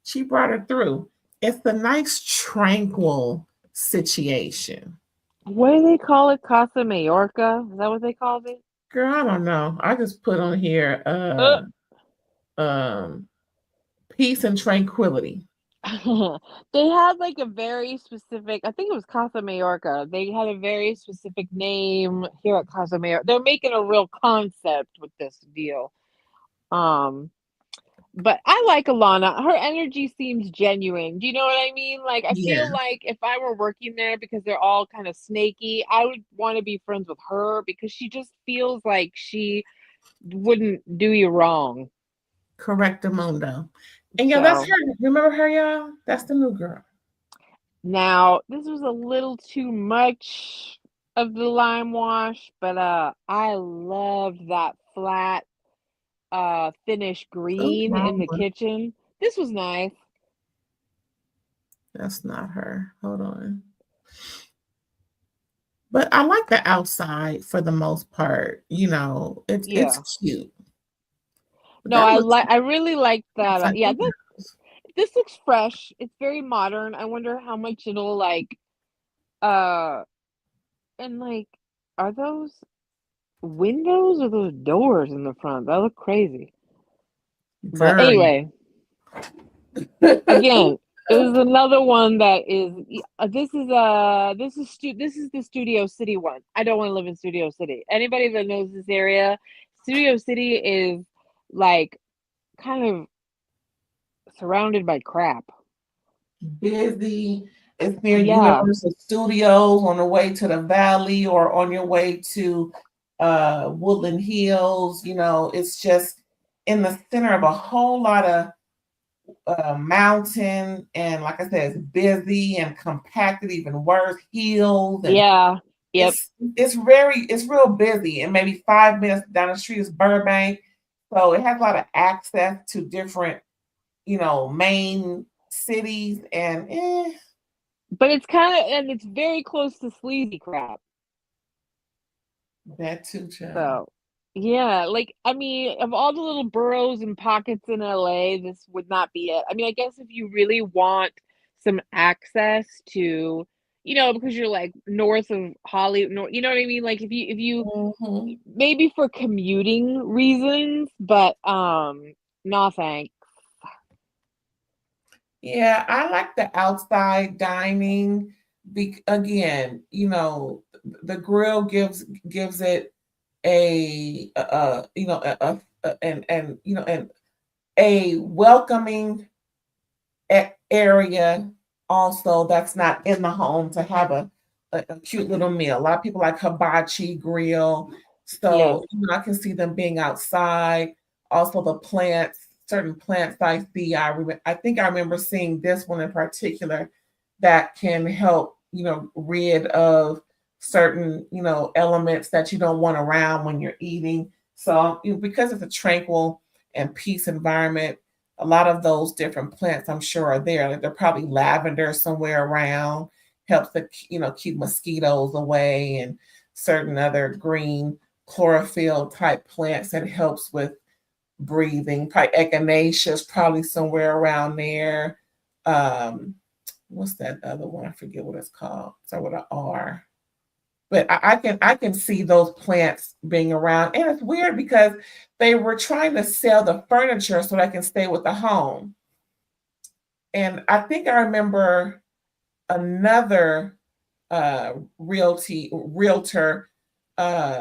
Speaker 2: she brought her through. It's a nice, tranquil situation.
Speaker 3: What do they call it? Casa Mayorga? Is that what they called it?
Speaker 2: Girl, I don't know. I just put on here
Speaker 3: Uh,
Speaker 2: peace and tranquility.
Speaker 3: they had like a very specific, I think it was Casa Mayorga. They had a very specific name here at Casa Mayorga. They're making a real concept with this deal. Um, but I like Alana. Her energy seems genuine. Do you know what I mean? Like, I
Speaker 2: Yeah,
Speaker 3: feel like if I were working there, because they're all kind of snaky, I would want to be friends with her because she just feels like she wouldn't do you wrong.
Speaker 2: Correctamundo. And yeah, that's
Speaker 3: So
Speaker 2: her. Remember her, y'all? That's the new girl.
Speaker 3: now this was a little too much of the lime wash, but I loved that flat finish
Speaker 2: Oh,
Speaker 3: green in
Speaker 2: wrong
Speaker 3: the
Speaker 2: one.
Speaker 3: kitchen. This was nice.
Speaker 2: That's not her. Hold on. But I like the outside for the most part. It's
Speaker 3: Yeah.
Speaker 2: cute. But
Speaker 3: No,
Speaker 2: that looks
Speaker 3: I really like that.
Speaker 2: like
Speaker 3: Yeah, this looks fresh. It's very modern. I wonder how much it'll like uh and like, are those windows or those doors in the front? That look crazy. But
Speaker 2: very.
Speaker 3: anyway, again, it is another one that is this is the Studio City one. I don't want to live in Studio City. Anybody that knows this area, Studio City is like kind of surrounded by crap.
Speaker 2: Busy. It's near
Speaker 3: Yeah.
Speaker 2: Universal Studios on the way to the Valley or on your way to Woodland Hills. It's just in the center of a whole lot of mountain, and like I said, it's busy and compacted, even worse, hills, and
Speaker 3: Yeah. Yep.
Speaker 2: it's real busy. And maybe 5 minutes down the street is Burbank, so it has a lot of access to different, main cities, and
Speaker 3: But it's kind of, and it's very close to sleazy crap.
Speaker 2: That too, child.
Speaker 3: So, yeah, like, I mean, of all the little boroughs and pockets in LA, this would not be it. I mean, I guess if you really want some access to, because you're like north of Hollywood, you know what I mean? Like if you
Speaker 2: Hmm.
Speaker 3: maybe for commuting reasons, but no thanks.
Speaker 2: Yeah, I like the outside dining. Again, the grill gives it a you know and and a welcoming area also that's not in the home to have a cute little meal. A lot of people like hibachi grill.
Speaker 3: Yes.
Speaker 2: So, I can see them being outside. Also, the plants, certain plants I see. I think I remember seeing this one in particular that can help, rid of certain, elements that you don't want around when you're eating. So, because it's a tranquil and peace environment, a lot of those different plants I'm sure are there. Like, they're probably lavender somewhere around, helps to keep mosquitoes away, and certain other green chlorophyll type plants that helps with breathing. Probably echinacea is probably somewhere around there. Um, what's that other one? I forget what it's called. Start with an R. But I can see those plants being around, and it's weird because they were trying to sell the furniture so they can stay with the home. And I think I remember another realtor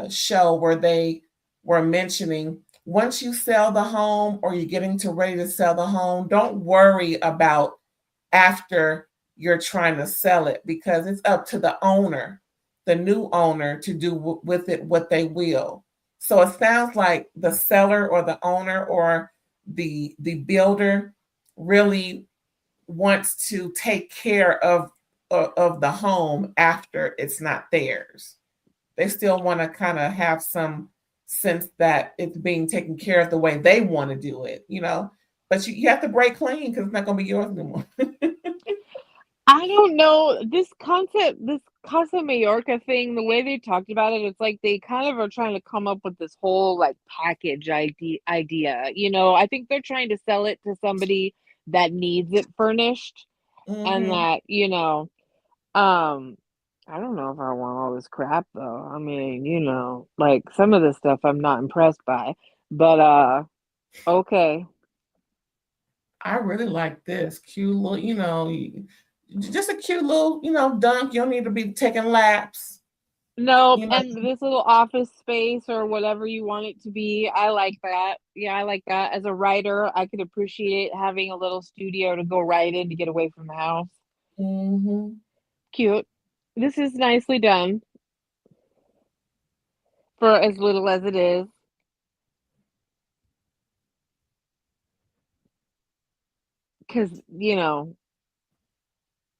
Speaker 2: show where they were mentioning, once you sell the home or you're getting to ready to sell the home, don't worry about after you're trying to sell it, because it's up to the owner, the new owner, to do with it what they will. So it sounds like the seller or the owner or the builder really wants to take care of the home after it's not theirs. They still want to kind of have some sense that it's being taken care of the way they want to do it. But you have to break clean because it's not going to be yours anymore.
Speaker 3: I don't know this Casa Mallorca thing, the way they talked about it, it's like they kind of are trying to come up with this whole like package idea. I think they're trying to sell it to somebody that needs it furnished, and
Speaker 2: Hmm.
Speaker 3: that, um I don't know if I want all this crap though. I mean, like some of this stuff I'm not impressed by. But okay.
Speaker 2: I really like this cute little, just a cute little, dunk. You don't need to be taking laps.
Speaker 3: Nope,
Speaker 2: You know,
Speaker 3: and this little office space or whatever you want it to be, I like that. Yeah, I like that. As a writer, I could appreciate having a little studio to go write in to get away from the house.
Speaker 2: hmm
Speaker 3: Cute. This is nicely done for as little as it is. Because,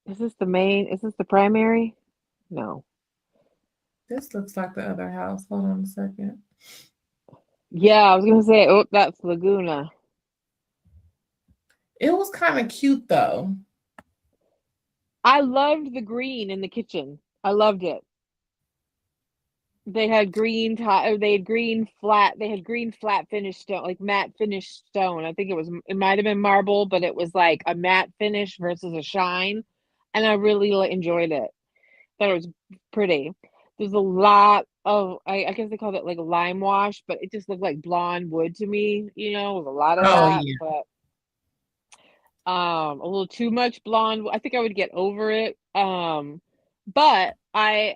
Speaker 3: is this the primary? No.
Speaker 2: this looks like the other house. Hold on a second.
Speaker 3: Yeah, I was gonna say, oh, that's Laguna.
Speaker 2: It was kind of cute though.
Speaker 3: I loved the green in the kitchen. I loved it. They had green tile. They had green flat. They had green flat finished stone, like matte finished stone. I think it might have been marble, but it was like a matte finish versus a shine, and I really enjoyed it. Thought it was pretty. There's a lot of, I guess they called it like lime wash, but it just looked like blonde wood to me. With a lot of
Speaker 2: Oh
Speaker 3: that,
Speaker 2: yeah.
Speaker 3: but a little too much blonde. I think I would get over it. But I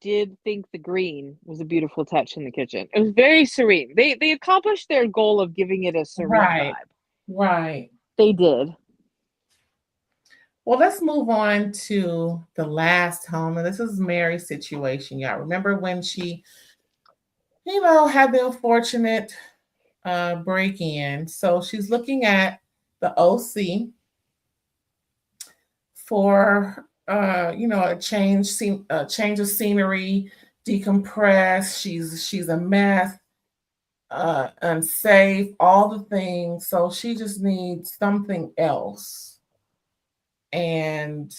Speaker 3: did think the green was a beautiful touch in the kitchen. It was very serene. They accomplished their goal of giving it a serene
Speaker 2: Right.
Speaker 3: vibe.
Speaker 2: Right.
Speaker 3: They did.
Speaker 2: Well, let's move on to the last home. And this is Mary's situation. Y'all remember when she, had the unfortunate break in. So she's looking at the OC for, a change of scenery, decompress. She's a mess, unsafe, all the things. So she just needs something else. And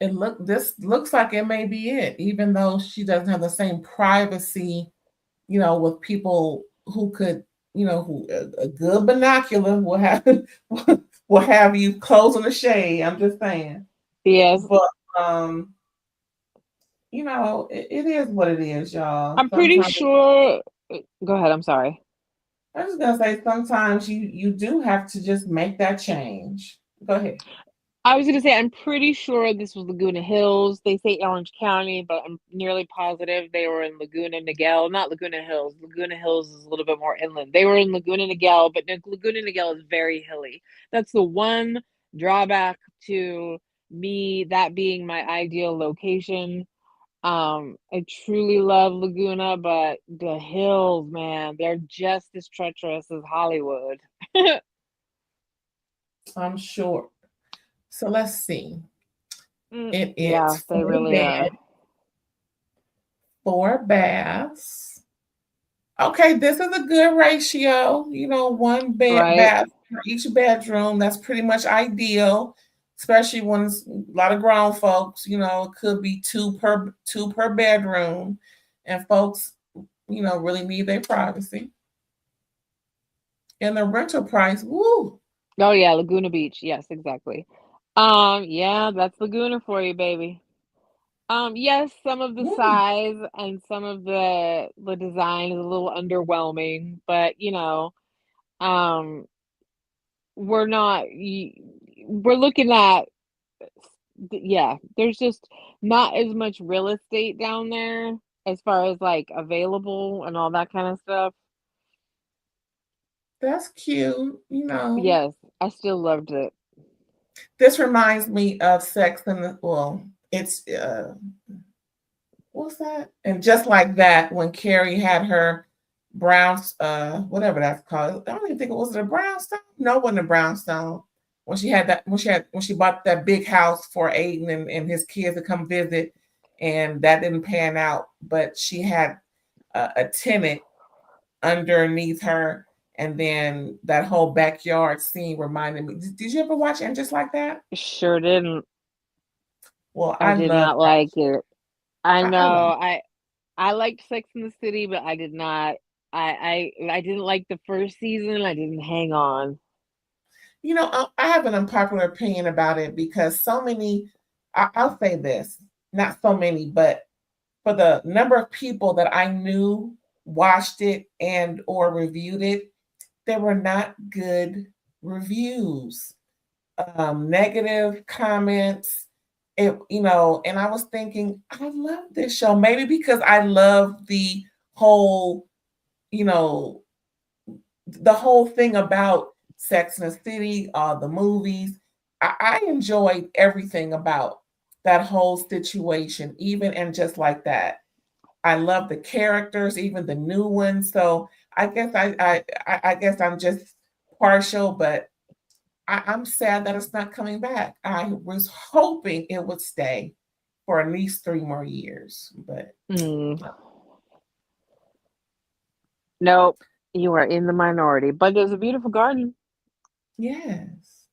Speaker 2: This looks like it may be it, even though she doesn't have the same privacy, with people who could, who a good binocular will have will have you closing the shade. I'm just saying,
Speaker 3: Yes.
Speaker 2: but um, it is what it is, y'all.
Speaker 3: I'm pretty
Speaker 2: Sometimes
Speaker 3: sure. Go ahead. I'm sorry.
Speaker 2: I'm just gonna say sometimes you do have to just make that change. Go ahead.
Speaker 3: I was gonna say I'm pretty sure this was Laguna Hills. They say Orange County, but I'm nearly positive they were in Laguna Niguel, not Laguna Hills. Laguna Hills is a little bit more inland. They were in Laguna Niguel, but Laguna Niguel is very hilly. That's the one drawback to me that being my ideal location. I truly love Laguna, but the hills, man, they're just as treacherous as Hollywood.
Speaker 2: I'm sure. So let's see. It
Speaker 3: Yeah,
Speaker 2: is
Speaker 3: they
Speaker 2: four
Speaker 3: really
Speaker 2: beds,
Speaker 3: are.
Speaker 2: 4 baths. Okay, this is a good ratio. One bed
Speaker 3: Right?
Speaker 2: bath for each bedroom. That's pretty much ideal, especially when it's a lot of grown folks. It could be two per bedroom, and folks, really need their privacy. And the rental price, woo,
Speaker 3: Oh yeah, Laguna Beach. Yes, exactly. Yeah, that's Laguna for you, baby. Yes, some of the
Speaker 2: woo.
Speaker 3: size and some of the design is a little underwhelming, but um, we're not. We're looking at yeah. There's just not as much real estate down there as far as like available and all that kind of stuff.
Speaker 2: That's cute.
Speaker 3: Yes, I still loved it.
Speaker 2: This reminds me of Sex and the well, it's what's that? And just like that, when Carrie had her brown, whatever that's called. I don't even think it was a brownstone. No, it wasn't a brownstone. When she bought that big house for Aiden and his kids to come visit, and that didn't pan out. But she had a tenant underneath her, and then that whole backyard scene reminded me. Did you ever watch And Just Like That?
Speaker 3: Sure didn't.
Speaker 2: Well,
Speaker 3: I
Speaker 2: I
Speaker 3: did
Speaker 2: love
Speaker 3: not
Speaker 2: that.
Speaker 3: like it. I
Speaker 2: I love
Speaker 3: know.
Speaker 2: it.
Speaker 3: I liked Sex in the City, but I did not. I didn't like the first season. I didn't hang on.
Speaker 2: I have an unpopular opinion about it because so many, I'll say this, not so many, but for the number of people that I knew watched it and or reviewed it, there were not good reviews, negative comments. And I was thinking, I love this show. Maybe because I love whole, you know, the whole thing about Sex and the City, the movies. I enjoyed everything about that whole situation, even and just like that. I love the characters, even the new ones. So I guess I guess I'm just partial, but I'm sad that it's not coming back. I was hoping it would stay for at least 3 more years, but
Speaker 3: Mm. Nope. You are in the minority. But there's a beautiful garden.
Speaker 2: yes.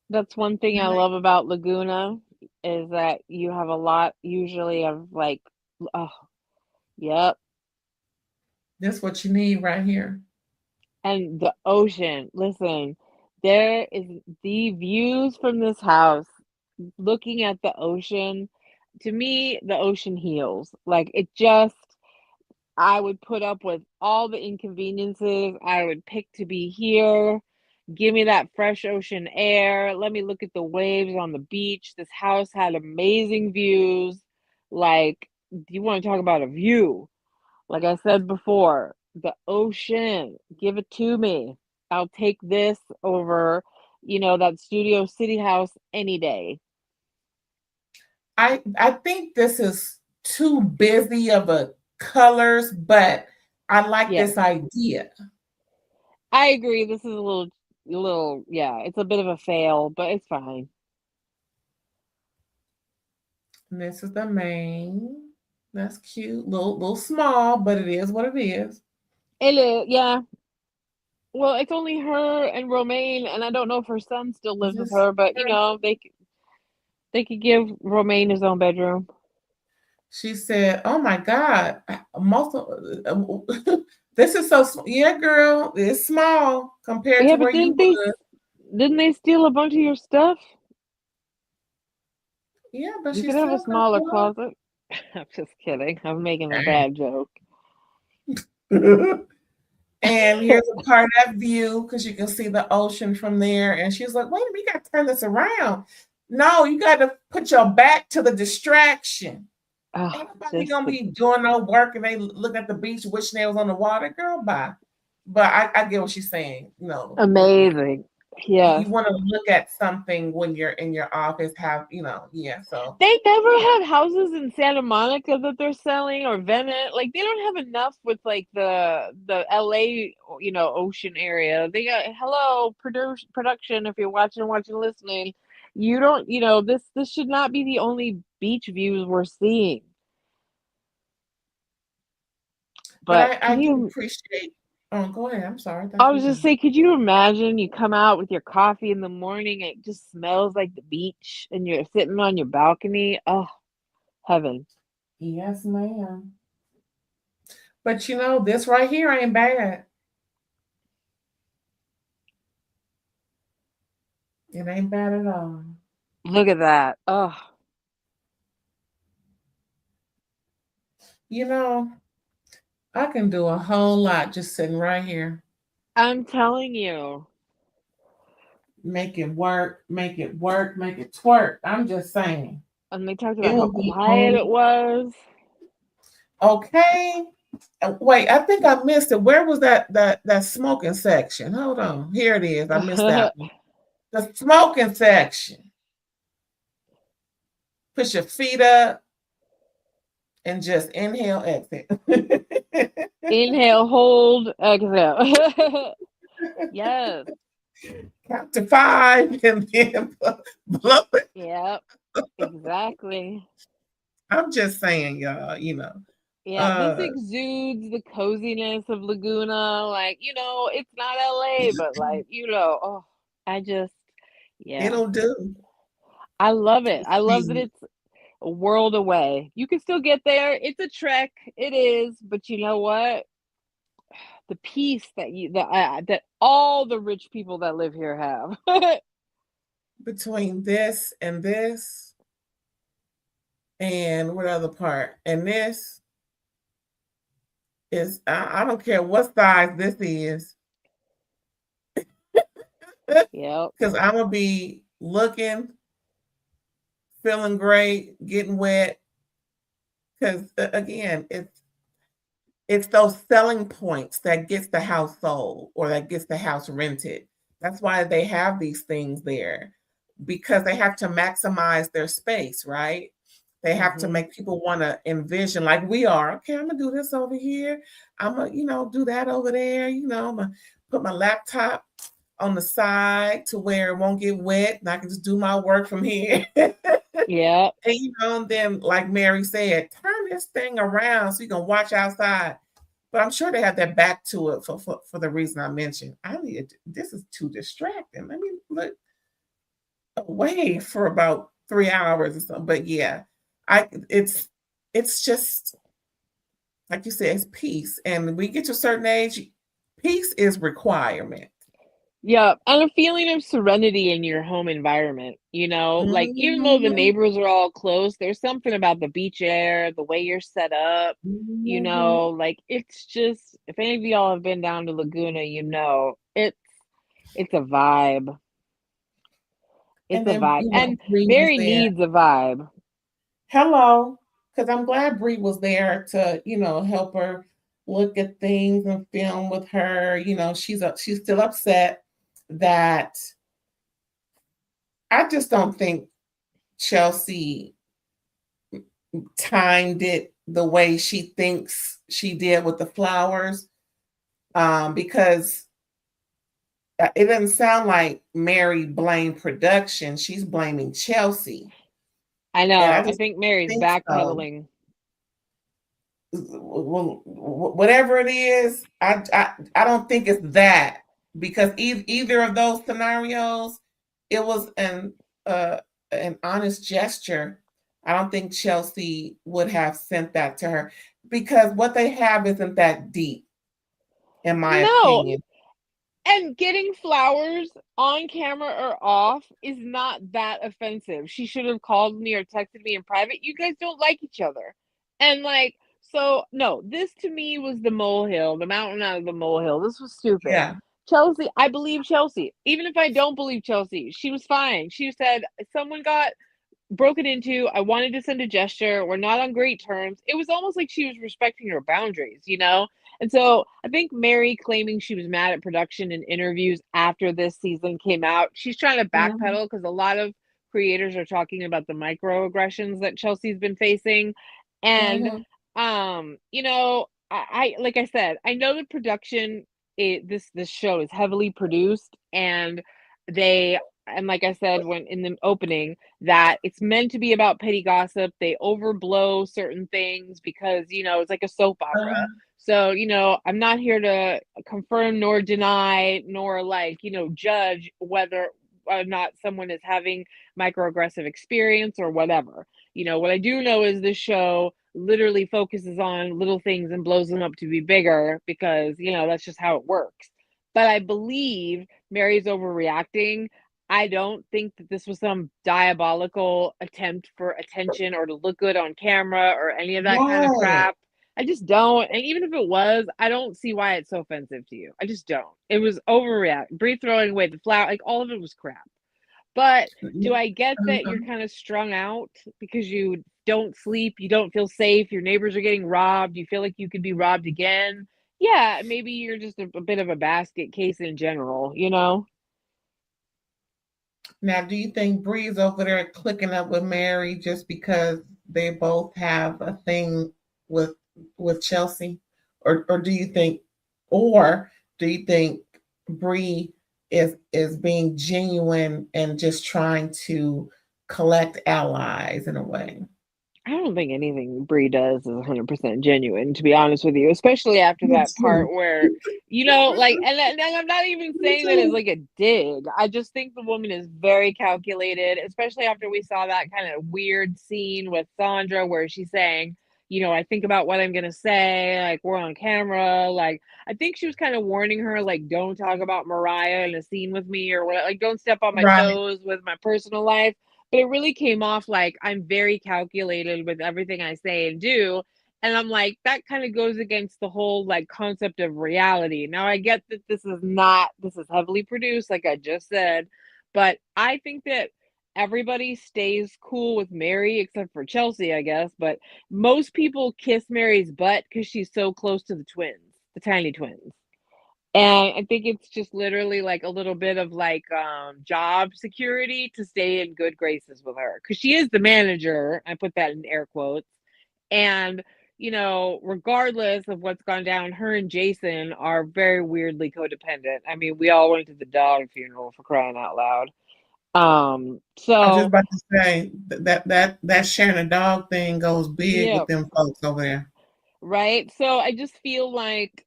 Speaker 3: That's one thing I love about Laguna is that you have a lot usually of like, oh, yep.
Speaker 2: That's what you need right here.
Speaker 3: And the ocean. Listen, there is the views from this house looking at the ocean. To me, the ocean heals. Like it just, I would put up with all the inconveniences. I would pick to be here. Give me that fresh ocean air. Let me look at the waves on the beach. This house had amazing views. Like, do you want to talk about a view? Like I said before, the ocean, give it to me. I'll take this over, that Studio City house any day.
Speaker 2: I think this is too busy of a colors, but I like
Speaker 3: Yes,
Speaker 2: this idea.
Speaker 3: I agree. This is yeah, it's a bit of a fail, but it's fine.
Speaker 2: And this is the main. That's cute. Little small, but it is what it is.
Speaker 3: It is, yeah. Well, it's only her and Romaine, and I don't know if her son still
Speaker 2: It's
Speaker 3: lives with
Speaker 2: just
Speaker 3: her, but
Speaker 2: her.
Speaker 3: they. They could give Romaine his own bedroom.
Speaker 2: She said, "Oh my God, most of this is so yeah, girl. It's small compared
Speaker 3: Yeah,
Speaker 2: to
Speaker 3: but
Speaker 2: where you was.
Speaker 3: didn't they steal a bunch of your stuff?
Speaker 2: Yeah, but
Speaker 3: You
Speaker 2: she
Speaker 3: could have a
Speaker 2: still got
Speaker 3: smaller
Speaker 2: a
Speaker 3: closet. I'm just kidding. I'm making a
Speaker 2: lot."
Speaker 3: bad joke.
Speaker 2: And here's a part of that view because you can see the ocean from there. And she was like, "Wait a minute, we got to turn this around. No, you got to put your back to the distraction.
Speaker 3: Oh,
Speaker 2: Ain't nobody
Speaker 3: just
Speaker 2: gonna
Speaker 3: the
Speaker 2: be doing no work and they look at the beach wishing they was on the water, girl. Bye." But I get what she's saying.
Speaker 3: amazing.
Speaker 2: You
Speaker 3: Yes.
Speaker 2: want to look at something when you're in your office, yeah. So
Speaker 3: They never have houses in Santa Monica that they're selling or Venice. Like they don't have enough with like the LA, ocean area. They got hello production if you're watching, listening. You don't, this should not be the only beach views we're seeing.
Speaker 2: but
Speaker 3: But
Speaker 2: I
Speaker 3: can
Speaker 2: do
Speaker 3: you
Speaker 2: appreciate. Oh, go ahead. I'm sorry. I thought
Speaker 3: I
Speaker 2: you
Speaker 3: was
Speaker 2: were
Speaker 3: just
Speaker 2: done.
Speaker 3: saying, could you imagine you come out with your coffee in the morning, it just smells like the beach and you're sitting on your balcony? Oh, heaven.
Speaker 2: Yes, ma'am. But this right here ain't bad. It ain't bad at all.
Speaker 3: Look at that. Oh,
Speaker 2: You know, I can do a whole lot just sitting right here.
Speaker 3: I'm telling you.
Speaker 2: Make it work, make it work, make it twerk. I'm just saying.
Speaker 3: And they talked
Speaker 2: It
Speaker 3: about how
Speaker 2: will be
Speaker 3: quiet it
Speaker 2: on.
Speaker 3: was.
Speaker 2: Okay. Wait, I think I missed it. Where was that smoking section? Hold on. Here it is. I missed that one. The smoking section. Put your feet up and just inhale, exhale.
Speaker 3: Inhale, hold, exhale. Yes.
Speaker 2: Count to 5 and then blow it.
Speaker 3: Yep. Exactly.
Speaker 2: I'm just saying, y'all,
Speaker 3: Yeah, this
Speaker 2: uh
Speaker 3: exudes the coziness of Laguna. Like, it's not LA, but like, oh, I just, yeah,
Speaker 2: it'll do.
Speaker 3: I love it. I love that
Speaker 2: See,
Speaker 3: it's a world away. You can still get there. It's a trek. It is, but you know what? The peace that all the rich people that live here have.
Speaker 2: between this and what other part? And this is I don't care what size this is.
Speaker 3: Yep.
Speaker 2: Because I'm gonna be looking, feeling great, getting wet. Because again, it's those selling points that gets the house sold or that gets the house rented. That's why they have these things there because they have to maximize their space, right? They have to
Speaker 3: Mhm.
Speaker 2: make people want to envision like we are. Okay, I'm gonna do this over here. I'm gonna, do that over there. I'm gonna put my laptop on the side to where it won't get wet and I can just do my work from here.
Speaker 3: Yep.
Speaker 2: And then like Mary said, turn this thing around so you can watch outside. But I'm sure they have that back to it for the reason I mentioned. This is too distracting. Let me look away for about 3 hours or something. But yeah, it's just like you said, it's peace. And when we get to a certain age, peace is requirement.
Speaker 3: Yeah, and a feeling of serenity in your home environment, like even though the
Speaker 2: Mhm,
Speaker 3: neighbors are all close, there's something about the beach air, the way you're set up,
Speaker 2: mhm.
Speaker 3: like it's just if any of y'all have been down to Laguna, it's a vibe. It's
Speaker 2: And
Speaker 3: a
Speaker 2: then
Speaker 3: vibe. And
Speaker 2: Bree was
Speaker 3: Mary
Speaker 2: there.
Speaker 3: needs a vibe.
Speaker 2: Hello, because I'm glad Bree was there to help her look at things and film with her. She's still upset that I just don't think Chelsea timed it the way she thinks she did with the flowers, because it doesn't sound like Mary blamed production. She's blaming Chelsea,
Speaker 3: I
Speaker 2: and I
Speaker 3: know. I
Speaker 2: just
Speaker 3: think Mary's
Speaker 2: think so.
Speaker 3: backpedaling.
Speaker 2: Well, whatever it is, I don't think it's that because either of those scenarios, it was an an honest gesture, I don't think Chelsea would have sent that to her because what they have isn't that deep, in my
Speaker 3: No,
Speaker 2: opinion.
Speaker 3: and getting flowers on camera or off is not that offensive. She should have called me or texted me in private. You guys don't like each other. And like, so no, this to me was the molehill, the mountain out of the molehill. This was stupid.
Speaker 2: Yeah.
Speaker 3: Chelsea, I believe Chelsea. Even if I don't believe Chelsea, she was fine. She said someone got broken into. I wanted to send a gesture. We're not on great terms. It was almost like she was respecting her boundaries, you know? And so I think Mary claiming she was mad at production in interviews after this season came out, she's trying to
Speaker 2: Mhm,
Speaker 3: backpedal because a lot of creators are talking about the microaggressions that Chelsea's been facing. And
Speaker 2: mhm,
Speaker 3: you know, I like I said, I know the production this show is heavily produced and they and like I said when in the opening that it's meant to be about petty gossip. They overblow certain things because, you know, it's like a soap opera.
Speaker 2: uh-huh,
Speaker 3: So, you know, I'm not here to confirm nor deny nor like, you know, judge whether or not someone is having microaggressive experience or whatever. You know, what I do know is this show literally focuses on little things and blows them up to be bigger because, you know, that's just how it works. But I believe Mary's overreacting. I don't think that this was some diabolical attempt for attention or to look good on camera or any of that kind of
Speaker 2: right.
Speaker 3: crap. I just don't. And even if it was, I don't see why it's so offensive to you. I just don't. It was overreact. Bree throwing away the flower, like all of it was crap. But do I get that you're
Speaker 2: Uh-huh.
Speaker 3: kind of strung out because you don't sleep, you don't feel safe, your neighbors are getting robbed, you feel like you could be robbed again? Yeah, maybe you're just a bit of a basket case in general, you know?
Speaker 2: Now, do you think Bree's over there clicking up with Mary just because they both have a thing with with Chelsea, or do you think, or do you think Bree is being genuine and just trying to collect allies in a way?
Speaker 3: I don't think anything Brie does is 100% genuine, to be honest with you, especially after
Speaker 2: Me
Speaker 3: that
Speaker 2: too.
Speaker 3: part where, you know, like, and I'm not even
Speaker 2: Me
Speaker 3: saying that as
Speaker 2: too.
Speaker 3: like a dig. I just think the woman is very calculated, especially after we saw that kind of weird scene with Sandra where she's saying, you know, I think about what I'm gonna say, like, we're on camera. Like, I think she was kind of warning her, like, don't talk about Mariah in a scene with me or what, like, don't step on my
Speaker 2: Right.
Speaker 3: toes with my personal life, but it really came off like I'm very calculated with everything I say and do. And I'm like, that kind of goes against the whole like concept of reality. Now I get that this is heavily produced, like I just said, but I think that everybody stays cool with Mary except for Chelsea, I guess. But most people kiss Mary's butt because she's so close to the twins, the tiny twins. And I think it's just literally like a little bit of like job security to stay in good graces with her because she is the manager. I put that in air quotes. And, you know, regardless of what's gone down, her and Jason are very weirdly codependent. I mean, we all went to the dog funeral for crying out loud.
Speaker 2: I was just
Speaker 3: So
Speaker 2: about to say that sharing a dog thing goes big
Speaker 3: yeah,
Speaker 2: with them folks over there.
Speaker 3: right. So I just feel like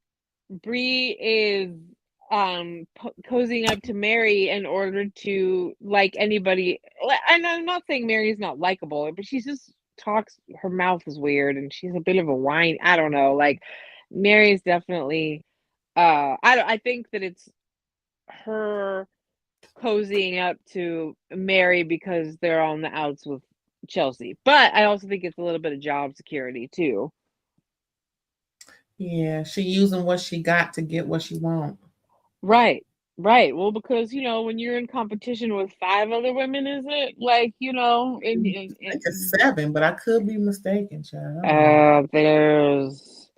Speaker 3: Bree is cozying up to Mary in order to like anybody. And I'm not saying Mary's not likable, but she just talks. Her mouth is weird, and she's a bit of a whine. I don't know. Like Mary's definitely. I think that it's her cozying up to Mary because they're on the outs with Chelsea. But I also think it's a little bit of job security too.
Speaker 2: Yeah, she using what she got to get what she want.
Speaker 3: Right. Right. Well, because, you know, when you're in competition with 5 other women, is it? Like, you know,
Speaker 2: I think it's 7, but I could be mistaken, child. I don't know.
Speaker 3: there's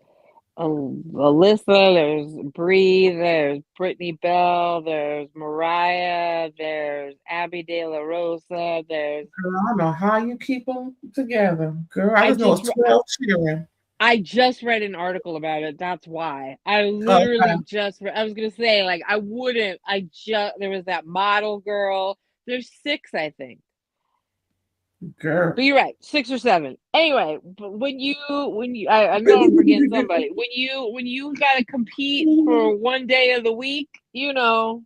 Speaker 3: Alyssa, there's Bree, there's Brittany Bell, there's Mariah, there's Abby De La Rosa, there's
Speaker 2: Girl, I don't know how you keep them together. Girl, I
Speaker 3: I
Speaker 2: just know
Speaker 3: just
Speaker 2: it's 12 cheering.
Speaker 3: I just read an article about it. That's why. I
Speaker 2: Okay,
Speaker 3: literally just I was gonna say, like, I wouldn't. I just there was that model girl. There's 6, I think.
Speaker 2: girl.
Speaker 3: But you're right, 6 or 7. Anyway, but I know I'm forgetting somebody. When you gotta compete for one day of the week, you know,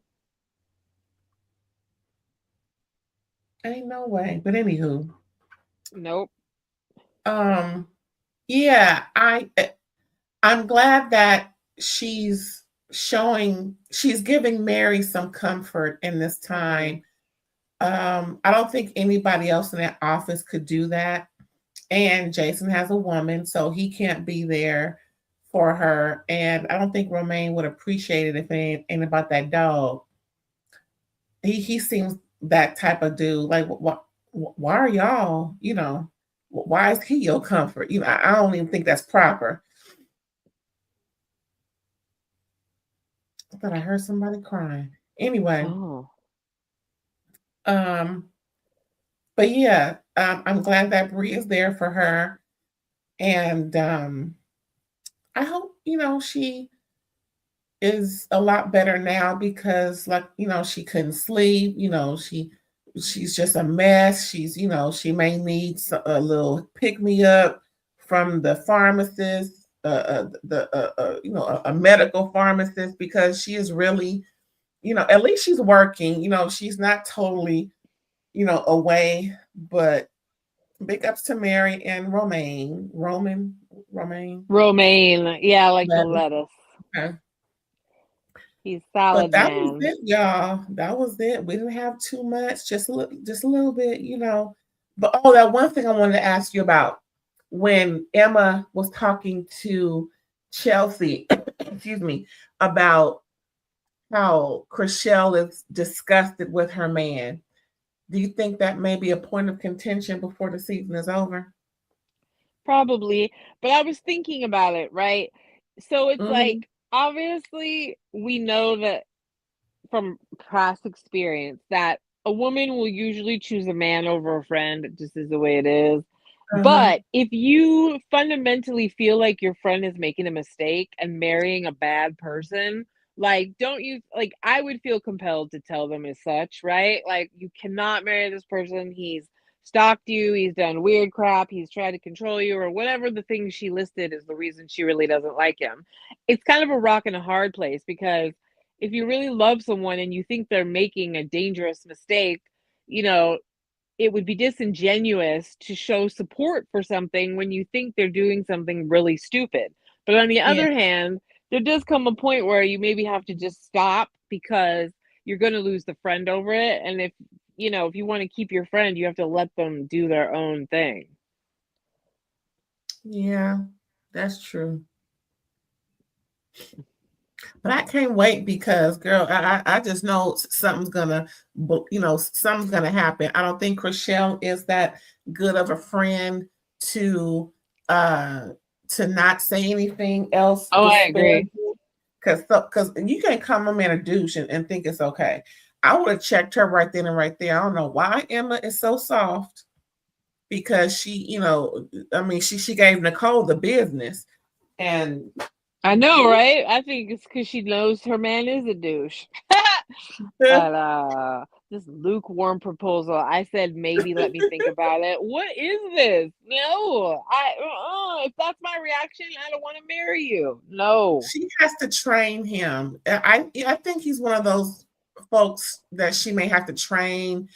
Speaker 2: Ain't no way. But anywho,
Speaker 3: Nope.
Speaker 2: um, yeah, I'm glad that she's she's giving Mary some comfort in this
Speaker 3: Mm-hmm.
Speaker 2: time. I don't think anybody else in that office could do that. And Jason has a woman, so he can't be there for her. And I don't think Romaine would appreciate it if it ain't about that dog. He seems that type of dude. Like, why are y'all? Why is he your comfort? I don't even think that's proper. I thought I heard somebody crying. Anyway,
Speaker 3: Oh.
Speaker 2: um, but yeah, I'm glad that Bree is there for her, and I hope she is a lot better now because, like, she couldn't sleep. She's just a mess. She may need a little pick me up from the pharmacist, a medical pharmacist, because she is really, at least she's working. She's not totally, away. But big ups to Mary and Romaine.
Speaker 3: Romaine. Yeah, I like the
Speaker 2: Lettuce.
Speaker 3: lettuce.
Speaker 2: Okay.
Speaker 3: He's
Speaker 2: But
Speaker 3: salad
Speaker 2: that was
Speaker 3: man.
Speaker 2: it, y'all. That was it. We didn't have too much, just a little bit. But oh, that one thing I wanted to ask you about when Emma was talking to Chelsea, excuse me, about how Chriselle is disgusted with her man. Do you think that may be a point of contention before the season is over?
Speaker 3: Probably. But I was thinking about it, right? So it's
Speaker 2: Hmm.
Speaker 3: like, obviously, we know that from past experience that a woman will usually choose a man over a friend. It just is the way it is.
Speaker 2: Uh-huh.
Speaker 3: But if you fundamentally feel like your friend is making a mistake and marrying a bad person, like, don't you like, I would feel compelled to tell them as such, right? Like, you cannot marry this person. He's stalked you, he's done weird crap, he's tried to control you, or whatever the thing she listed is the reason she really doesn't like him. It's kind of a rock and a hard place because if you really love someone and you think they're making a dangerous mistake, you know, it would be disingenuous to show support for something when you think they're doing something really stupid. But on the
Speaker 2: Yeah.
Speaker 3: other hand, there does come a point where you maybe have to just stop because you're going to lose the friend over it. And if you want to keep your friend, you have to let them do their own thing.
Speaker 2: Yeah, that's true. But I can't wait because, girl, I just know something's gonna happen. I don't think Chriselle is that good of a friend to uh to not say anything else
Speaker 3: Oh, I agree.
Speaker 2: disparaging. Because you can't come a man a douche and think it's okay. I would have checked her right then and right there. I don't know why Emma is so soft because I mean, she gave Nicole the business, and
Speaker 3: I know, right? I think it's because she knows her man is a douche. But this lukewarm proposal, I said maybe let me think about it. What is this? No, if that's my reaction, I don't want to marry you. No.
Speaker 2: she has to train him. I think he's one of those folks that she may have to train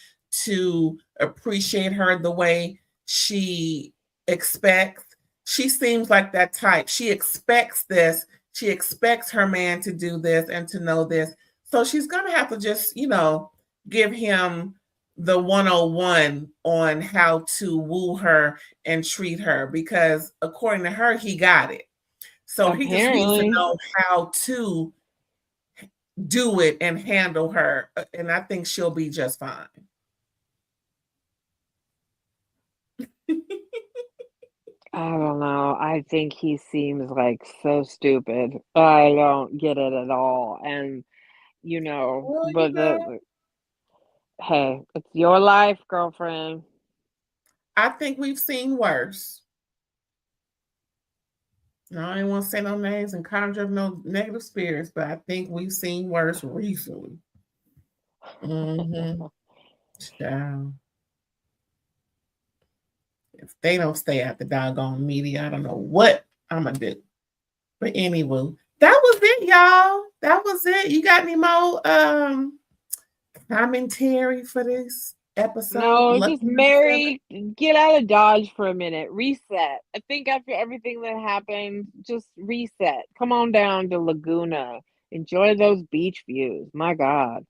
Speaker 2: to appreciate her the way she expects. She seems like that type. She expects this. She expects her man to do this and to know this. So she's gonna have to just, give him the 101 on how to woo her and treat her because according to her, he got it. So he just needs to
Speaker 3: Apparently.
Speaker 2: know how to do it and handle her. And I think she'll be just fine.
Speaker 3: I don't know. I think he seems like so stupid. I don't get it at all. And
Speaker 2: Well,
Speaker 3: but hey, it's your life, girlfriend.
Speaker 2: I think we've seen worse. No, I don't want to say no names and conjure up no negative spirits, but I think we've seen worse recently. Mm-hmm. Child. If they don't stay at the doggone media, I don't know what I'm gonna do. But anyway, that was it, y'all. That was it. You got any more commentary for this episode.
Speaker 3: No,
Speaker 2: Lucky
Speaker 3: just
Speaker 2: number 7.
Speaker 3: Mary, get out of Dodge for a minute. Reset. I think after everything that happened, just reset. Come on down to Laguna. Enjoy those beach views. My God.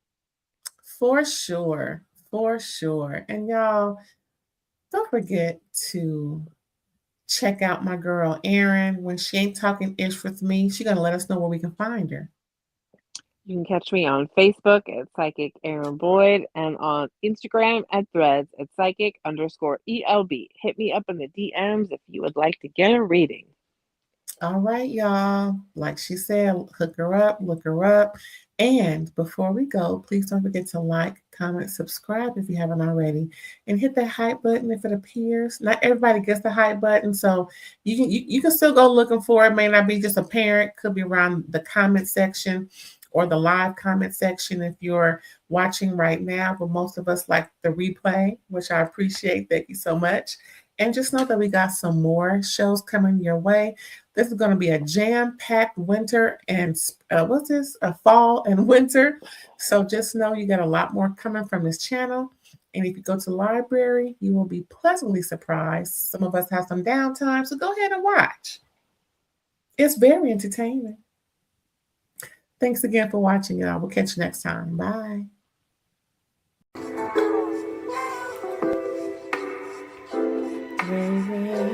Speaker 2: For sure. For sure. And y'all, don't forget to check out my girl Erin. When she ain't talking ish with me, she's gonna let us know where we can find her.
Speaker 3: You can catch me on Facebook at Psychic Aaron Boyd and on Instagram at Threads at Psychic_ELB. Hit me up in the DMs if you would like to get a reading.
Speaker 2: All right, y'all. Like she said, hook her up, look her up. And before we go, please don't forget to like, comment, subscribe if you haven't already, and hit that hype button if it appears. Not everybody gets the hype button, so you can still go looking for it. May not be just apparent, could be around the comment section or the live comment section if you're watching right now. But most of us like the replay, which I appreciate. Thank you so much. And just know that we got some more shows coming your way. This is going to be a jam-packed winter and a fall and winter. So just know you got a lot more coming from this channel. And if you go to the library, you will be pleasantly surprised. Some of us have some downtime, so go ahead and watch. It's very entertaining. Thanks again for watching, y'all. We'll catch you next time. Bye. RAERAES.